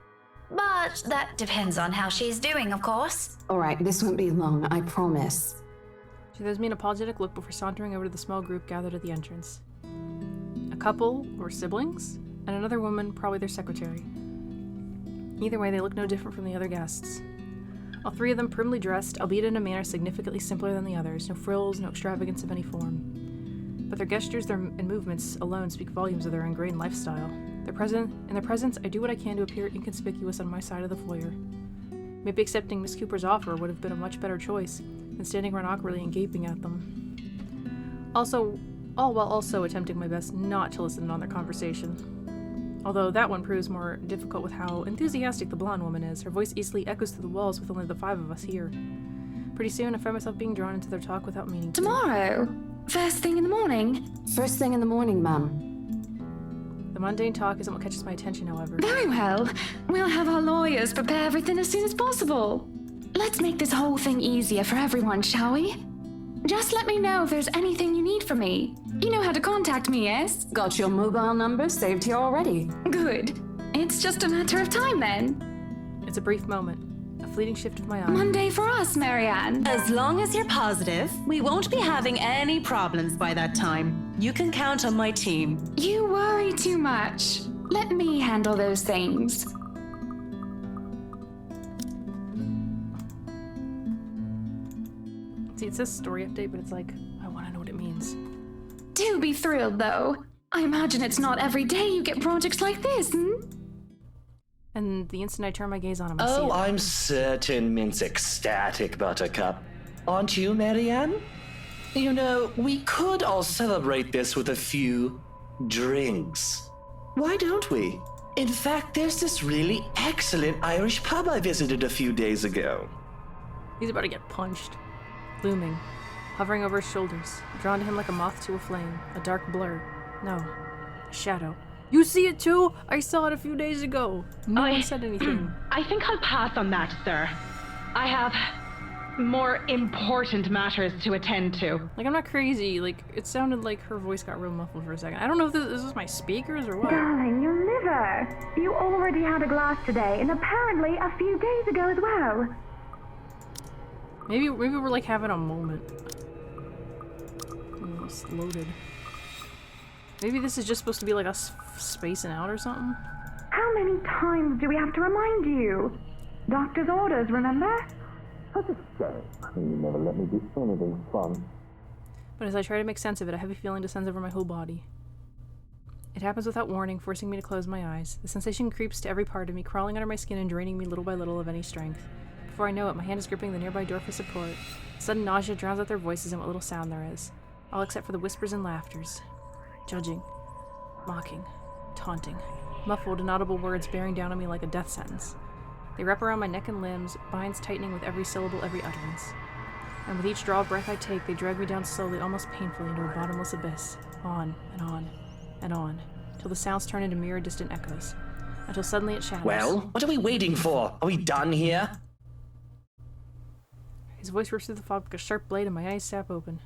But that depends on how she's doing, of course. All right, this won't be long, I promise. She throws me an apologetic look before sauntering over to the small group gathered at the entrance. A couple, or siblings, and another woman, probably their secretary. Either way, they look no different from the other guests. All three of them primly dressed, albeit in a manner significantly simpler than the others, no frills, no extravagance of any form. But their gestures and movements alone speak volumes of their ingrained lifestyle. In their presence, I do what I can to appear inconspicuous on my side of the foyer. Maybe accepting Miss Cooper's offer would have been a much better choice than standing around awkwardly and gaping at them. All while also attempting my best not to listen in on their conversation. Although that one proves more difficult with how enthusiastic the blonde woman is. Her voice easily echoes through the walls with only the five of us here. Pretty soon, I find myself being drawn into their talk without meaning to. Tomorrow? First thing in the morning? First thing in the morning, ma'am. The mundane talk isn't what catches my attention, however. Very well. We'll have our lawyers prepare everything as soon as possible. Let's make this whole thing easier for everyone, shall we? Just let me know if there's anything you need from me. You know how to contact me, yes? Got your mobile number saved here already. Good. It's just a matter of time then. It's a brief moment. A fleeting shift of my eye. Monday for us, Marianne. As long as you're positive, we won't be having any problems by that time. You can count on my team. You worry too much. Let me handle those things. See, it says story update, but it's like, I want to know what it means. Do be thrilled, though. I imagine it's not every day you get projects like this, And the instant I turn my gaze on him, I see Oh, it. I'm certain Mint's ecstatic, Buttercup. Aren't you, Marianne? You know, we could all celebrate this with a few drinks. Why don't we? In fact, there's this really excellent Irish pub I visited a few days ago. He's about to get punched. Looming, hovering over his shoulders, drawn to him like a moth to a flame, a dark blur. No, a shadow. You see it too? I saw it a few days ago. No one said anything. I think I'll pass on that, sir. I have more important matters to attend to. Like, I'm not crazy. Like, it sounded like her voice got real muffled for a second. I don't know if this is my speakers or what. Darling, your liver. You already had a glass today, and apparently a few days ago as well. Maybe we're like having a moment. Almost loaded. Maybe this is just supposed to be like us spacing out or something? How many times do we have to remind you? Doctor's orders, remember? Such a shame. You never let me do anything fun. But as I try to make sense of it, a heavy feeling descends over my whole body. It happens without warning, forcing me to close my eyes. The sensation creeps to every part of me, crawling under my skin and draining me little by little of any strength. Before I know it, my hand is gripping the nearby door for support. Sudden nausea drowns out their voices and what little sound there is. All except for the whispers and laughters. Judging. Mocking. Taunting. Muffled, inaudible words bearing down on me like a death sentence. They wrap around my neck and limbs, binds tightening with every syllable, every utterance. And with each draw of breath I take, they drag me down slowly, almost painfully, into a bottomless abyss. On, and on, and on, till the sounds turn into mere distant echoes. Until suddenly it shatters. Well, what are we waiting for? Are we done here? His voice rips through the fog like a sharp blade, and my eyes snap open.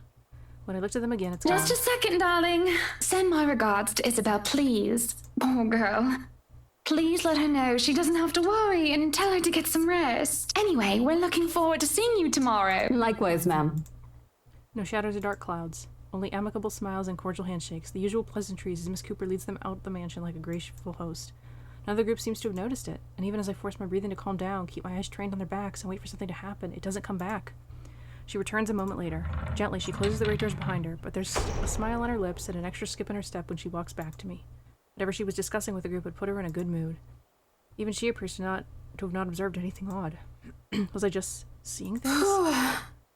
When I looked at them again, it's gone. Just a second, darling. Send my regards to Isabel, please. Poor girl. Please let her know she doesn't have to worry and tell her to get some rest. Anyway, we're looking forward to seeing you tomorrow. Likewise, ma'am. No shadows or dark clouds. Only amicable smiles and cordial handshakes. The usual pleasantries as Miss Cooper leads them out the mansion like a graceful host. None of the group seems to have noticed it, and even as I force my breathing to calm down, keep my eyes trained on their backs, and wait for something to happen, it doesn't come back. She returns a moment later. Gently, she closes the great doors behind her, but there's a smile on her lips and an extra skip in her step when she walks back to me. Whatever she was discussing with the group had put her in a good mood. Even she appears to have not observed anything odd. Was I just seeing things?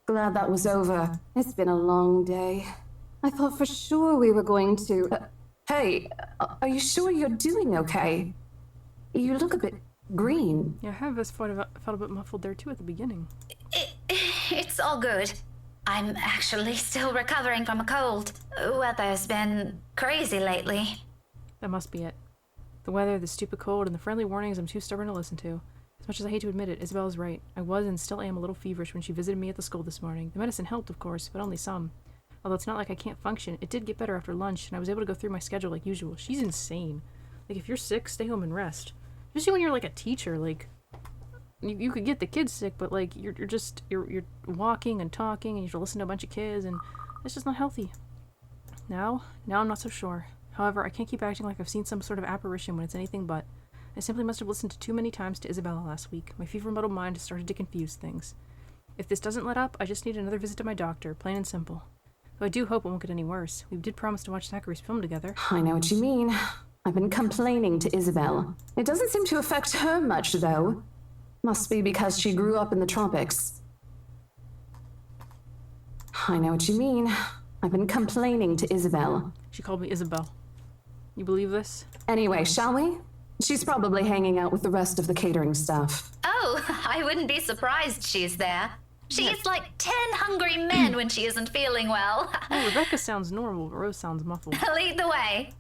Glad that was over. It's been a long day. I thought for sure we were going to... Hey, are you sure you're doing okay? You look a bit green. Yeah, I have felt a bit muffled there too at the beginning. It's all good. I'm actually still recovering from a cold. Weather's been crazy lately. That must be it. The weather, the stupid cold, and the friendly warnings I'm too stubborn to listen to. As much as I hate to admit it, Isabel is right. I was and still am a little feverish when she visited me at the school this morning. The medicine helped, of course, but only some. Although it's not like I can't function, it did get better after lunch, and I was able to go through my schedule like usual. She's insane. Like, if you're sick, stay home and rest. Especially when you're like a teacher, like... You could get the kids sick, but like, you're walking and talking, and you have to listen to a bunch of kids, and it's just not healthy. Now I'm not so sure. However, I can't keep acting like I've seen some sort of apparition when it's anything but. I simply must have listened too many times to Isabella last week. My fever-muddled mind has started to confuse things. If this doesn't let up, I just need another visit to my doctor, plain and simple. Though I do hope it won't get any worse. We did promise to watch Zachary's film together. I know what you mean. I've been complaining to Isabel. It doesn't seem to affect her much, though. Must be because she grew up in the tropics. I know what you mean. I've been complaining to Isabel. She called me Isabel. You believe this? Anyway, shall we? She's probably hanging out with the rest of the catering staff. Oh, I wouldn't be surprised she's there. She's like 10 hungry men when she isn't feeling well. Well, Rebecca sounds normal, but Rose sounds muffled. Lead the way.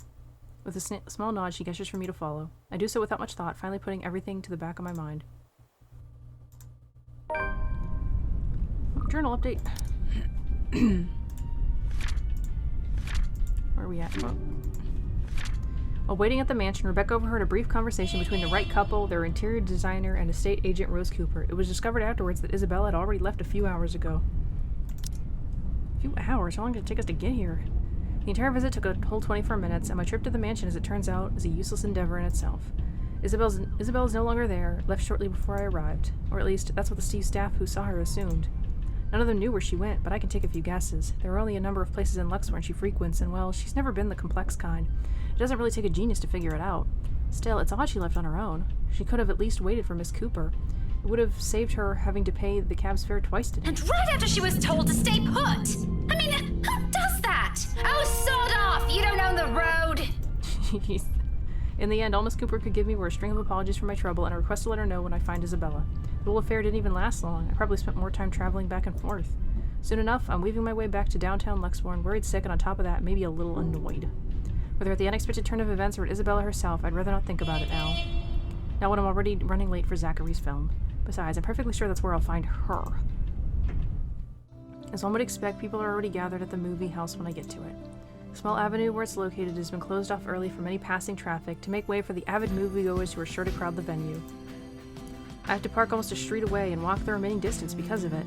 With a small nod, she gestures for me to follow. I do so without much thought, finally putting everything to the back of my mind. Journal update. Where are we at? While waiting at the mansion, Rebecca overheard a brief conversation between the right couple, their interior designer, and estate agent Rose Cooper. It was discovered afterwards that Isabella had already left a few hours ago. A few hours? How long did it take us to get here? The entire visit took a whole 24 minutes, and my trip to the mansion, as it turns out, is a useless endeavor in itself. Isabel is no longer there, left shortly before I arrived. Or at least, that's what the Steve staff who saw her assumed. None of them knew where she went, but I can take a few guesses. There are only a number of places in Luxor she frequents, and well, she's never been the complex kind. It doesn't really take a genius to figure it out. Still, it's odd she left on her own. She could have at least waited for Miss Cooper. It would have saved her having to pay the cab's fare twice today. And right after she was told to stay put! I mean, who does that? Oh, sod off! You don't own the road! Jeez. In the end, all Miss Cooper could give me were a string of apologies for my trouble and a request to let her know when I find Isabella. The whole affair didn't even last long. I probably spent more time traveling back and forth. Soon enough, I'm weaving my way back to downtown Luxor and worried sick, and on top of that, maybe a little annoyed. Whether at the unexpected turn of events or at Isabella herself, I'd rather not think about it now. Not when I'm already running late for Zachary's film. Besides, I'm perfectly sure that's where I'll find her. As one would expect, people are already gathered at the movie house when I get to it. The small avenue where it's located has been closed off early from any passing traffic to make way for the avid moviegoers who are sure to crowd the venue. I have to park almost a street away and walk the remaining distance because of it.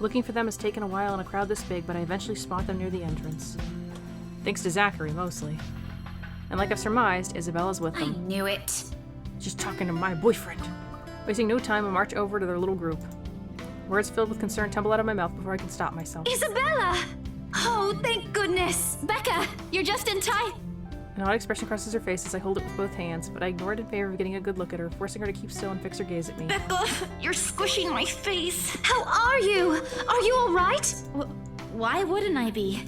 Looking for them has taken a while in a crowd this big, but I eventually spot them near the entrance. Thanks to Zachary, mostly. And like I've surmised, Isabella's with them. I knew it. She's talking to my boyfriend. Wasting no time, I march over to their little group. Words filled with concern tumble out of my mouth before I can stop myself. Isabella! Oh, thank goodness! Becca, you're just in time! An odd expression crosses her face as I hold it with both hands, but I ignore it in favor of getting a good look at her, forcing her to keep still and fix her gaze at me. Becca, you're squishing my face. How are you? Are you all right? Why wouldn't I be?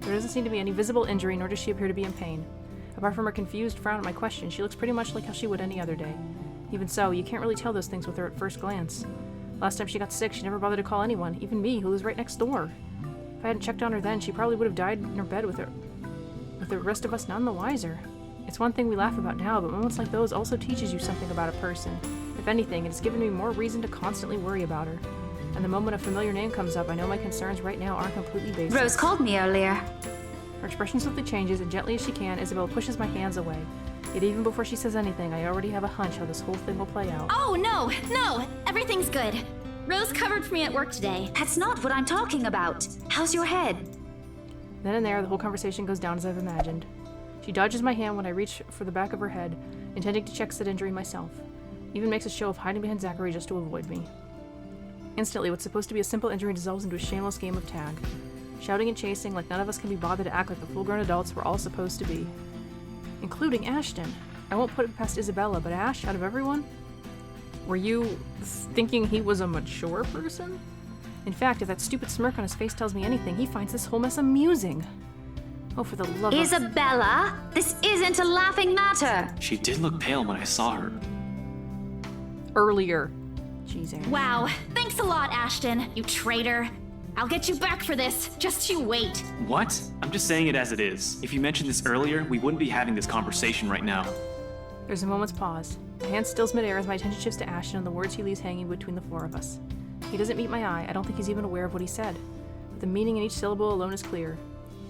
There doesn't seem to be any visible injury, nor does she appear to be in pain. Apart from her confused frown at my question, she looks pretty much like how she would any other day. Even so, you can't really tell those things with her at first glance. Last time she got sick, she never bothered to call anyone, even me, who was right next door. If I hadn't checked on her then, she probably would have died in her bed with the rest of us none the wiser. It's one thing we laugh about now, but moments like those also teaches you something about a person. If anything, it has given me more reason to constantly worry about her. And the moment a familiar name comes up, I know my concerns right now aren't completely baseless. Rose called me earlier. Her expression swiftly changes, and gently as she can, Isabel pushes my hands away. Yet even before she says anything, I already have a hunch how this whole thing will play out. Oh, no! Everything's good. Rose covered for me at work today. That's not what I'm talking about. How's your head? Then and there, the whole conversation goes down as I've imagined. She dodges my hand when I reach for the back of her head, intending to check said injury myself. Even makes a show of hiding behind Zachary just to avoid me. Instantly, what's supposed to be a simple injury dissolves into a shameless game of tag. Shouting and chasing like none of us can be bothered to act like the full-grown adults we're all supposed to be. Including Ashton. I won't put it past Isabella, but Ash, out of everyone? Were you thinking he was a mature person? In fact, if that stupid smirk on his face tells me anything, he finds this whole mess amusing. Oh, for the love of... Isabella, this isn't a laughing matter. She did look pale when I saw her. Earlier. Jeez, Aaron. Wow, thanks a lot, Ashton, you traitor. I'll get you back for this. Just you wait. What? I'm just saying it as it is. If you mentioned this earlier, we wouldn't be having this conversation right now. There's a moment's pause. My hand stills midair as my attention shifts to Ashton and the words he leaves hanging between the four of us. He doesn't meet my eye. I don't think he's even aware of what he said. But the meaning in each syllable alone is clear.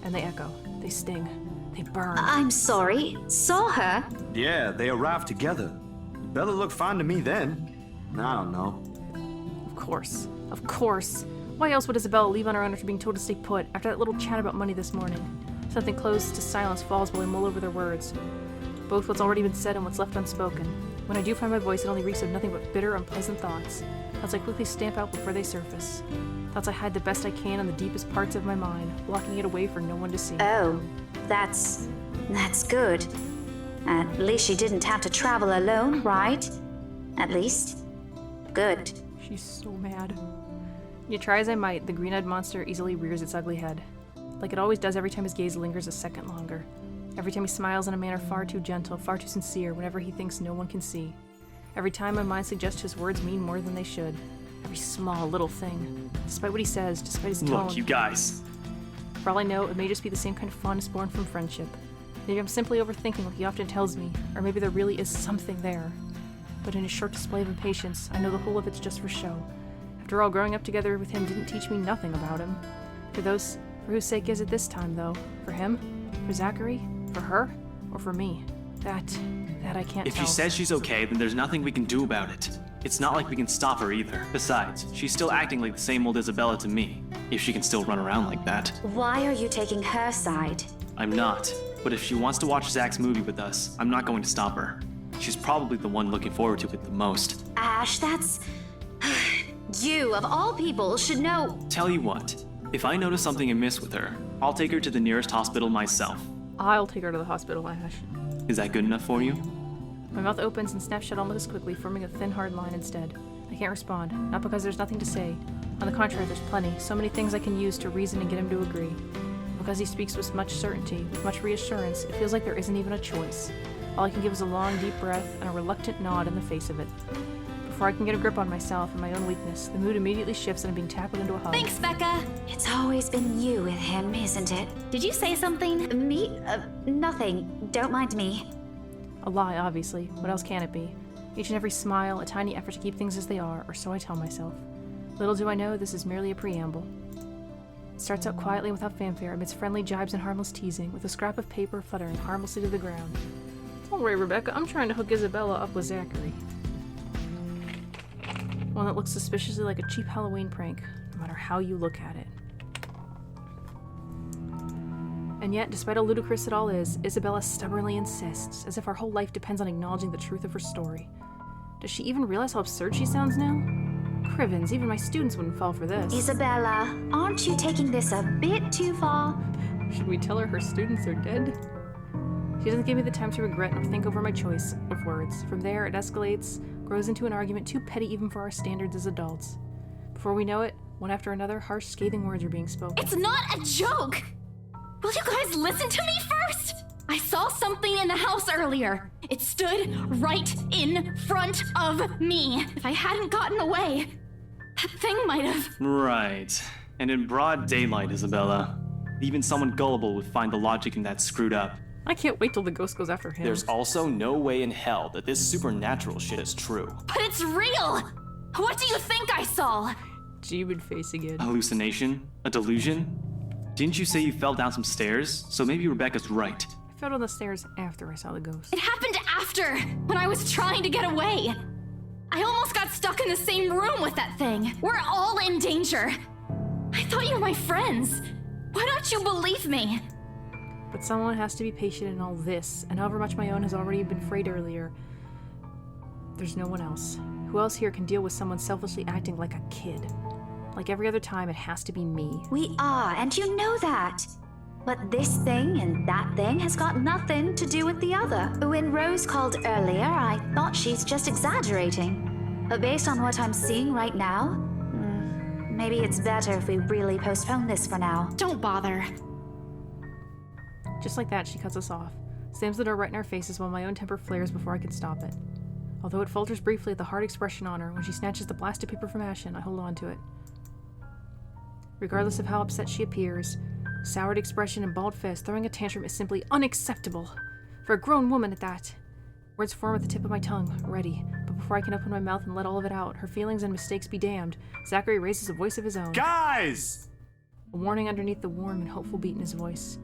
And they echo. They sting. They burn. I'm sorry. Saw her? Yeah, they arrived together. Bella looked fine to me then. I don't know. Of course. Of course. Why else would Isabella leave on her own after being told to stay put, after that little chat about money this morning? Something close to silence falls while I mull over their words. Both what's already been said and what's left unspoken. When I do find my voice, it only reeks of nothing but bitter, unpleasant thoughts. Thoughts I quickly stamp out before they surface. Thoughts I hide the best I can in the deepest parts of my mind, blocking it away for no one to see. Oh, that's good. At least she didn't have to travel alone, right? At least. Good. She's so mad. Yet try as I might, the green-eyed monster easily rears its ugly head. Like it always does every time his gaze lingers a second longer. Every time he smiles in a manner far too gentle, far too sincere, whenever he thinks no one can see. Every time my mind suggests his words mean more than they should. Every small, little thing. Despite what he says, despite his tone. Look, you guys. For all I know, it may just be the same kind of fondness born from friendship. Maybe I'm simply overthinking like he often tells me, or maybe there really is something there. But in his short display of impatience, I know the whole of it's just for show. After all, growing up together with him didn't teach me nothing about him. For whose sake is it this time, though? For him? For Zachary? For her? Or for me? That I can't If tell. she says she's okay, then there's nothing we can do about it. It's not like we can stop her either. Besides, she's still acting like the same old Isabella to me, if she can still run around like that. Why are you taking her side? I'm not. But if she wants to watch Zach's movie with us, I'm not going to stop her. She's probably the one looking forward to it the most. Ash, that's... You, of all people, should know... Tell you what, if I notice something amiss with her, I'll take her to the nearest hospital myself. I'll take her to the hospital, Ash. Is that good enough for you? My mouth opens and snaps shut almost as quickly, forming a thin, hard line instead. I can't respond, not because there's nothing to say. On the contrary, there's plenty, so many things I can use to reason and get him to agree. Because he speaks with much certainty, with much reassurance, it feels like there isn't even a choice. All I can give is a long, deep breath and a reluctant nod in the face of it. Before I can get a grip on myself and my own weakness, the mood immediately shifts and I'm being tackled into a hug. Thanks, Becca. It's always been you with him, isn't it? Did you say something? Me? Nothing. Don't mind me. A lie, obviously. What else can it be? Each and every smile, a tiny effort to keep things as they are, or so I tell myself. Little do I know, this is merely a preamble. It starts out quietly and without fanfare, amidst friendly jibes and harmless teasing, with a scrap of paper fluttering harmlessly to the ground. Don't worry, Rebecca, I'm trying to hook Isabella up with Zachary. One that looks suspiciously like a cheap Halloween prank, no matter how you look at it. And yet, despite how ludicrous it all is, Isabella stubbornly insists, as if our whole life depends on acknowledging the truth of her story. Does she even realize how absurd she sounds now? Crivens, even my students wouldn't fall for this. Isabella, aren't you taking this a bit too far? Should we tell her students are dead? She doesn't give me the time to regret nor think over my choice of words. From there, it escalates, grows into an argument too petty even for our standards as adults. Before we know it, one after another, harsh, scathing words are being spoken. It's not a joke! Will you guys listen to me first? I saw something in the house earlier. It stood right in front of me. If I hadn't gotten away, that thing might have... Right. And in broad daylight, Isabella. Even someone gullible would find the logic in that screwed up. I can't wait till the ghost goes after him. There's also no way in hell that this supernatural shit is true. But it's real! What do you think I saw? Jeebed face again. A hallucination? A delusion? Didn't you say you fell down some stairs? So maybe Rebecca's right. I fell down the stairs after I saw the ghost. It happened after, when I was trying to get away. I almost got stuck in the same room with that thing. We're all in danger. I thought you were my friends. Why don't you believe me? But someone has to be patient in all this, and however much my own has already been frayed earlier, there's no one else. Who else here can deal with someone selfishly acting like a kid? Like every other time, it has to be me. We are, and you know that. But this thing and that thing has got nothing to do with the other. When Rose called earlier, I thought she's just exaggerating. But based on what I'm seeing right now, maybe it's better if we really postpone this for now. Don't bother. Just like that, she cuts us off, slams the door right in our faces while my own temper flares before I can stop it. Although it falters briefly at the hard expression on her when she snatches the blasted paper from Ashen, I hold on to it. Regardless of how upset she appears, soured expression and bald fist, throwing a tantrum is simply unacceptable. For a grown woman at that. Words form at the tip of my tongue, ready, but before I can open my mouth and let all of it out, her feelings and mistakes be damned, Zachary raises a voice of his own. Guys! A warning underneath the warm and hopeful beat in his voice.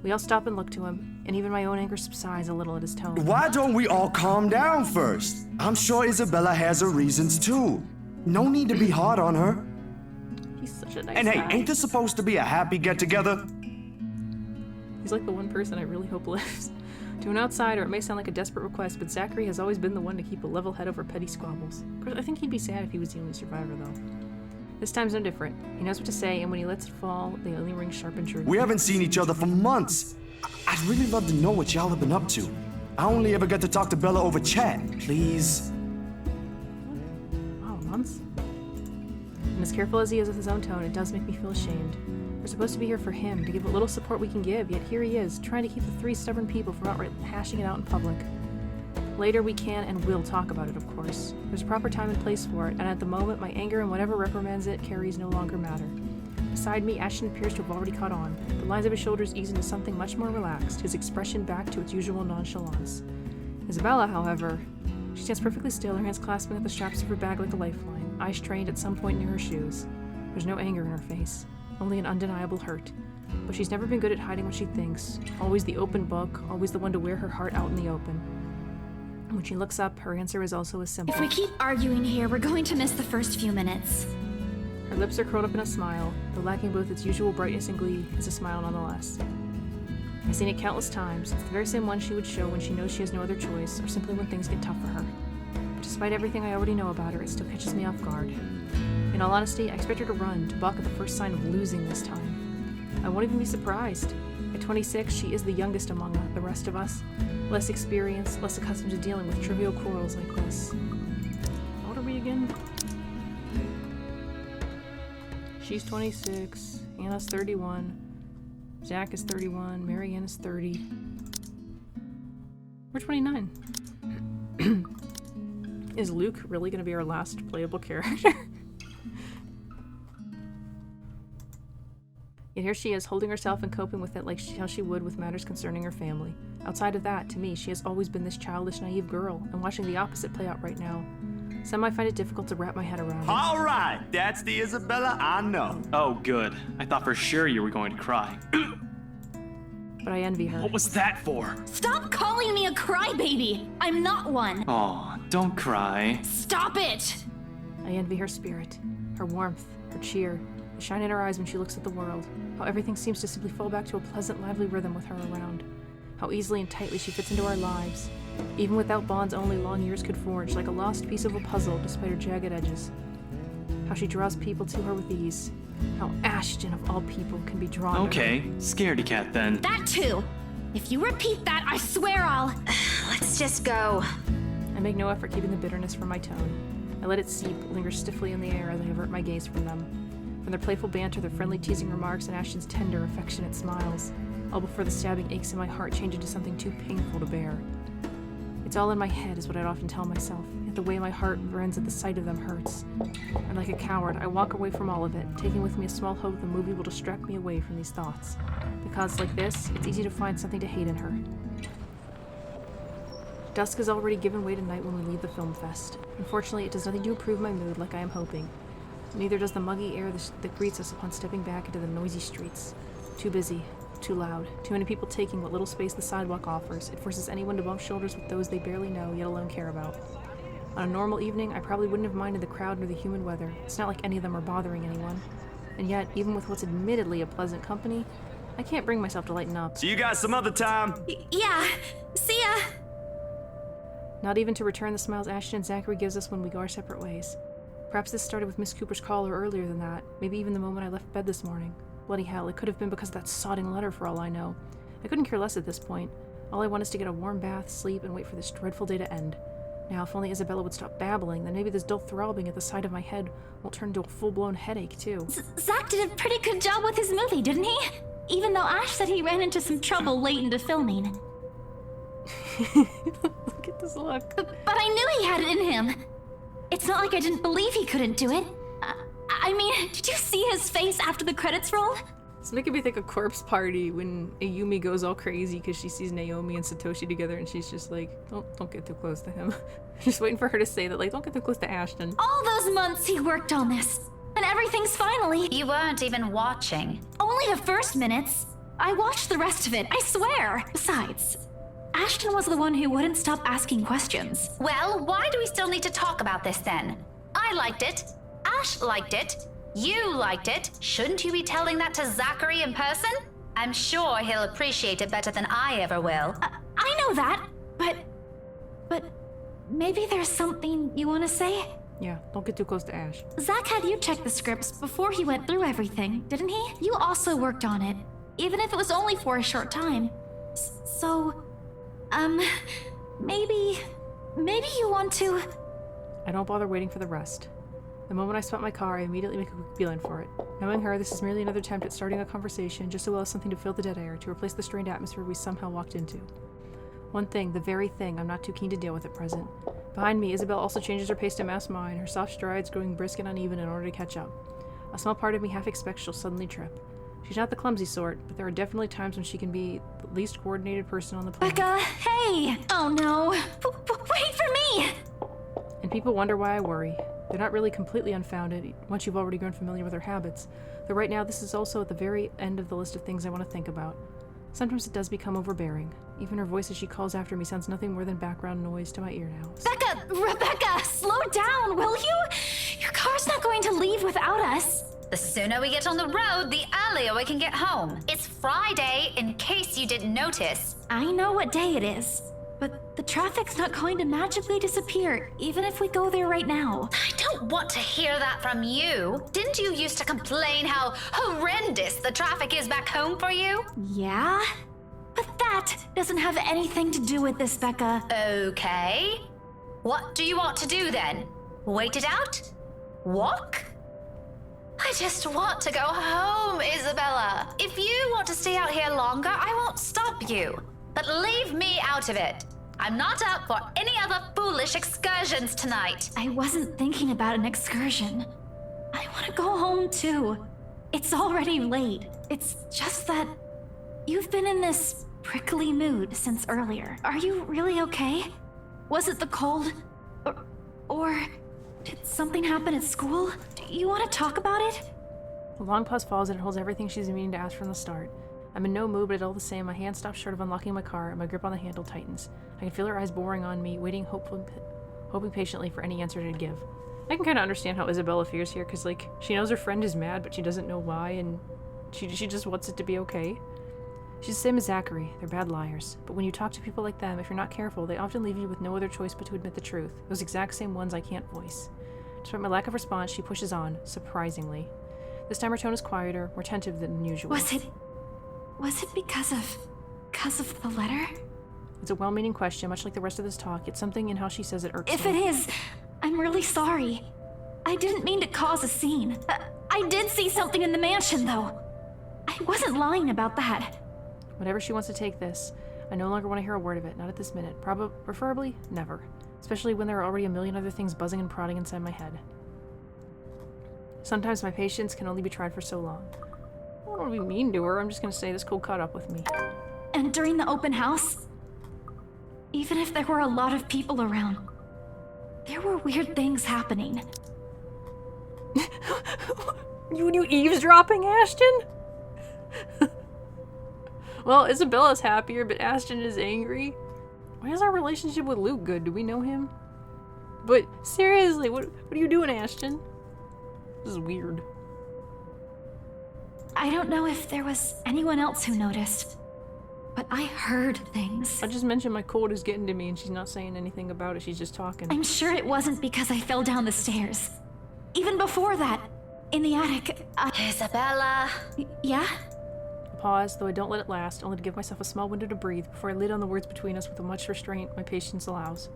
We all stop and look to him, and even my own anger subsides a little at his tone. Why don't we all calm down first? I'm sure Isabella has her reasons too. No need to be hard on her. He's such a nice And hey, guy. ain't this supposed to be a happy get-together? He's like the one person I really hope lives. To an outsider, it may sound like a desperate request, but Zachary has always been the one to keep a level head over petty squabbles. Of course, I think he'd be sad if he was the only survivor, though. This time's no different. He knows what to say, and when he lets it fall, the only ring sharp and true. We haven't seen each other for months. I'd really love to know what y'all have been up to. I only ever get to talk to Bella over chat. Please. Wow, months? And as careful as he is with his own tone, it does make me feel ashamed. We're supposed to be here for him, to give what little support we can give, yet here he is, trying to keep the three stubborn people from outright hashing it out in public. Later we can and will talk about it, of course. There's a proper time and place for it, and at the moment my anger and whatever reprimands it carries no longer matter. Beside me, Ashton appears to have already caught on. The lines of his shoulders ease into something much more relaxed, his expression back to its usual nonchalance. Isabella, however, she stands perfectly still, her hands clasping at the straps of her bag like a lifeline, eyes trained at some point near her shoes. There's no anger in her face, only an undeniable hurt. But she's never been good at hiding what she thinks, always the open book, always the one to wear her heart out in the open. When she looks up, her answer is also as simple. If we keep arguing here, we're going to miss the first few minutes. Her lips are curled up in a smile, though lacking both its usual brightness and glee, it's a smile nonetheless. I've seen it countless times. It's the very same one she would show when she knows she has no other choice, or simply when things get tough for her. But despite everything I already know about her, it still catches me off guard. In all honesty, I expect her to run, to balk at the first sign of losing this time. I won't even be surprised. At 26, she is the youngest among the rest of us. Less experienced, less accustomed to dealing with trivial quarrels like this. How old are we again? She's 26, Anna's 31, Zach is 31, Mary Ann is 30. We're 29. Is Luke really going to be our last playable character? Yet here she is, holding herself and coping with it like how she would with matters concerning her family. Outside of that, to me, she has always been this childish, naive girl, and watching the opposite play out right now. Some might find it difficult to wrap my head around. All right, that's the Isabella I know. Oh, good. I thought for sure you were going to cry. But I envy her. What was that for? Stop calling me a crybaby! I'm not one! Aw, don't cry. Stop it! I envy her spirit, her warmth, her cheer, the shine in her eyes when she looks at the world, how everything seems to simply fall back to a pleasant, lively rhythm with her around, how easily and tightly she fits into our lives, even without bonds only long years could forge, like a lost piece of a puzzle despite her jagged edges. How she draws people to her with ease. How Ashton, of all people, can be drawn Okay, scaredy cat then. That too! If you repeat that, I swear I'll... Let's just go. I make no effort keeping the bitterness from my tone. I let it seep, linger stiffly in the air as I avert my gaze from them. From their playful banter, their friendly teasing remarks, and Ashton's tender, affectionate smiles. All before the stabbing aches in my heart change into something too painful to bear. It's all in my head, is what I'd often tell myself, yet the way my heart burns at the sight of them hurts. And like a coward, I walk away from all of it, taking with me a small hope the movie will distract me away from these thoughts. Because, like this, it's easy to find something to hate in her. Dusk has already given way to night when we leave the film fest. Unfortunately, it does nothing to improve my mood like I am hoping. Neither does the muggy air that greets us upon stepping back into the noisy streets. Too busy. Too loud. Too many people taking what little space the sidewalk offers. It forces anyone to bump shoulders with those they barely know, yet alone care about. On a normal evening, I probably wouldn't have minded the crowd nor the humid weather. It's not like any of them are bothering anyone. And yet, even with what's admittedly a pleasant company, I can't bring myself to lighten up. See you guys some other time. Yeah, see ya! Not even to return the smiles Ashton and Zachary gives us when we go our separate ways. Perhaps this started with Miss Cooper's call or earlier than that, maybe even the moment I left bed this morning. Bloody hell, it could have been because of that sodding letter for all I know. I couldn't care less at this point. All I want is to get a warm bath, sleep, and wait for this dreadful day to end. Now, if only Isabella would stop babbling, then maybe this dull throbbing at the side of my head won't turn into a full-blown headache, too. Zach did a pretty good job with his movie, didn't he? Even though Ash said he ran into some trouble late into filming. Look at this look. But I knew he had it in him. It's not like I didn't believe he couldn't do it. I mean, did you see his face after the credits roll? It's making me think of Corpse Party when Ayumi goes all crazy because she sees Naomi and Satoshi together and she's just like, don't get too close to him. Just waiting for her to say that, like, don't get too close to Ashton. All those months he worked on this, and everything's finally... You weren't even watching. Only the first minutes. I watched the rest of it, I swear. Besides, Ashton was the one who wouldn't stop asking questions. Well, why do we still need to talk about this then? I liked it. Ash liked it. You liked it. Shouldn't you be telling that to Zachary in person? I'm sure he'll appreciate it better than I ever will. I know that, but maybe there's something you want to say? Yeah, don't get too close to Ash. Zach had you check the scripts before he went through everything, didn't he? You also worked on it, even if it was only for a short time. So, maybe you want to... I don't bother waiting for the rest. The moment I spot my car, I immediately make a quick beeline for it. Knowing her, this is merely another attempt at starting a conversation, just as well as something to fill the dead air, to replace the strained atmosphere we somehow walked into. One thing, the very thing, I'm not too keen to deal with at present. Behind me, Isabel also changes her pace to match mine, her soft strides growing brisk and uneven in order to catch up. A small part of me half expects she'll suddenly trip. She's not the clumsy sort, but there are definitely times when she can be the least coordinated person on the planet. Becca, hey! Oh no! Wait for me! And people wonder why I worry. They're not really completely unfounded, once you've already grown familiar with her habits. Though right now, this is also at the very end of the list of things I want to think about. Sometimes it does become overbearing. Even her voice as she calls after me sounds nothing more than background noise to my ear now. Rebecca, slow down, will you? Your car's not going to leave without us. The sooner we get on the road, the earlier we can get home. It's Friday, in case you didn't notice. I know what day it is, but the traffic's not going to magically disappear, even if we go there right now. I don't want to hear that from you. Didn't you used to complain how horrendous the traffic is back home for you? Yeah? But that doesn't have anything to do with this, Becca. Okay. What do you want to do then? Wait it out? Walk? I just want to go home, Isabella. If you want to stay out here longer, I won't stop you. But leave me out of it. I'm not up for any other foolish excursions tonight. I wasn't thinking about an excursion. I want to go home too. It's already late. It's just that you've been in this prickly mood since earlier. Are you really okay? Was it the cold? Or did something happen at school? Do you want to talk about it? A long pause follows and it holds everything she's been meaning to ask from the start. I'm in no mood, but all the same, my hand stops short of unlocking my car and my grip on the handle tightens. I can feel her eyes boring on me, waiting hoping patiently for any answer to give. I can kind of understand how Isabella feels here, because, like, she knows her friend is mad, but she doesn't know why, and she just wants it to be okay. She's the same as Zachary. They're bad liars. But when you talk to people like them, if you're not careful, they often leave you with no other choice but to admit the truth. Those exact same ones I can't voice. Despite my lack of response, she pushes on, surprisingly. This time her tone is quieter, more tentative than usual. Was it because of the letter? It's a well-meaning question, much like the rest of this talk, yet something in how she says it irks me. If it is, I'm really sorry. I didn't mean to cause a scene. I did see something in the mansion, though. I wasn't lying about that. Whatever she wants to take this, I no longer want to hear a word of it, not at this minute. Preferably, never. Especially when there are already a million other things buzzing and prodding inside my head. Sometimes my patience can only be tried for so long. I don't want to be mean to her, I'm just going to say this cold caught up with me. And during the open house, even if there were a lot of people around, there were weird things happening. You eavesdropping, Ashton? Well, Isabella's happier, but Ashton is angry. Why is our relationship with Luke good? Do we know him? But seriously, what are you doing, Ashton? This is weird. I don't know if there was anyone else who noticed, but I heard things. I just mentioned my cold is getting to me and she's not saying anything about it, she's just talking. I'm sure it wasn't because I fell down the stairs. Even before that, in the attic, Isabella? Yeah? Pause, though I don't let it last, only to give myself a small window to breathe before I lay down the words between us with as much restraint my patience allows.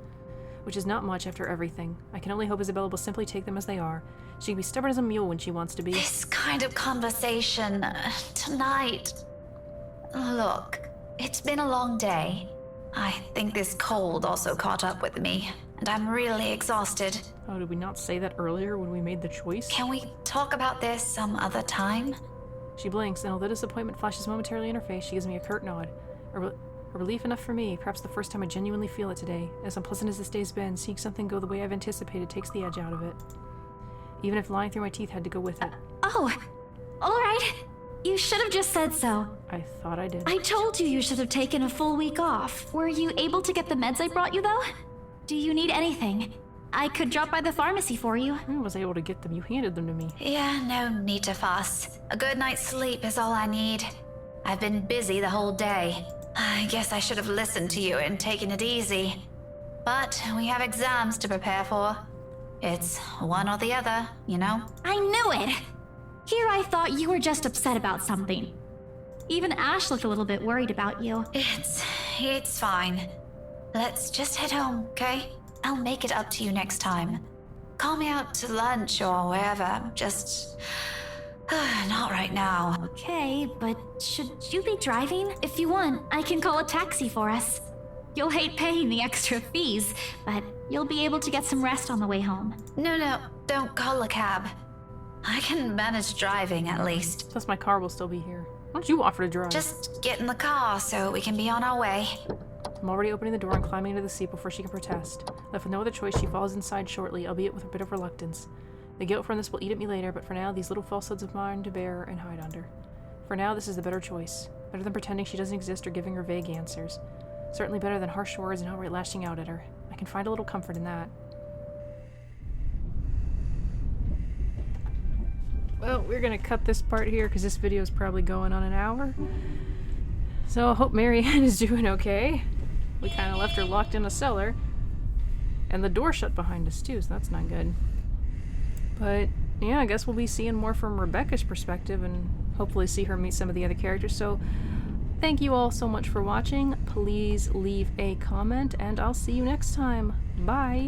Which is not much after everything. I can only hope Isabella will simply take them as they are. She can be stubborn as a mule when she wants to be. This kind of conversation tonight. Look, it's been a long day. I think this cold also caught up with me, and I'm really exhausted. Oh, did we not say that earlier when we made the choice? Can we talk about this some other time? She blinks, and although disappointment flashes momentarily in her face, she gives me a curt nod. A relief enough for me, perhaps the first time I genuinely feel it today. As unpleasant as this day's been, seeing something go the way I've anticipated takes the edge out of it. Even if lying through my teeth had to go with it. Oh, alright. You should have just said so. I thought I did. I told you should have taken a full week off. Were you able to get the meds I brought you, though? Do you need anything? I could drop by the pharmacy for you. I was able to get them. You handed them to me. Yeah, no need to fuss. A good night's sleep is all I need. I've been busy the whole day. I guess I should have listened to you and taken it easy. But we have exams to prepare for. It's one or the other, you know? I knew it! Here I thought you were just upset about something. Even Ash looked a little bit worried about you. It's fine. Let's just head home, okay? I'll make it up to you next time. Call me out to lunch or wherever. Just... not right now. Okay, but should you be driving? If you want, I can call a taxi for us. You'll hate paying the extra fees, but you'll be able to get some rest on the way home. No, don't call a cab. I can manage driving at least. Plus my car will still be here. Why don't you offer to drive? Just get in the car so we can be on our way. I'm already opening the door and climbing into the seat before she can protest. Left with no other choice, she falls inside shortly, albeit with a bit of reluctance. The guilt from this will eat at me later, but for now, these little falsehoods of mine to bear and hide under. For now, this is the better choice. Better than pretending she doesn't exist or giving her vague answers. Certainly better than harsh words and outright lashing out at her. I can find a little comfort in that. Well, we're gonna cut this part here because this video is probably going on an hour. So I hope Marianne is doing okay. We kind of left her locked in a cellar. And the door shut behind us too, so that's not good. But yeah, I guess we'll be seeing more from Rebecca's perspective and hopefully see her meet some of the other characters. So thank you all so much for watching. Please leave a comment and I'll see you next time. Bye!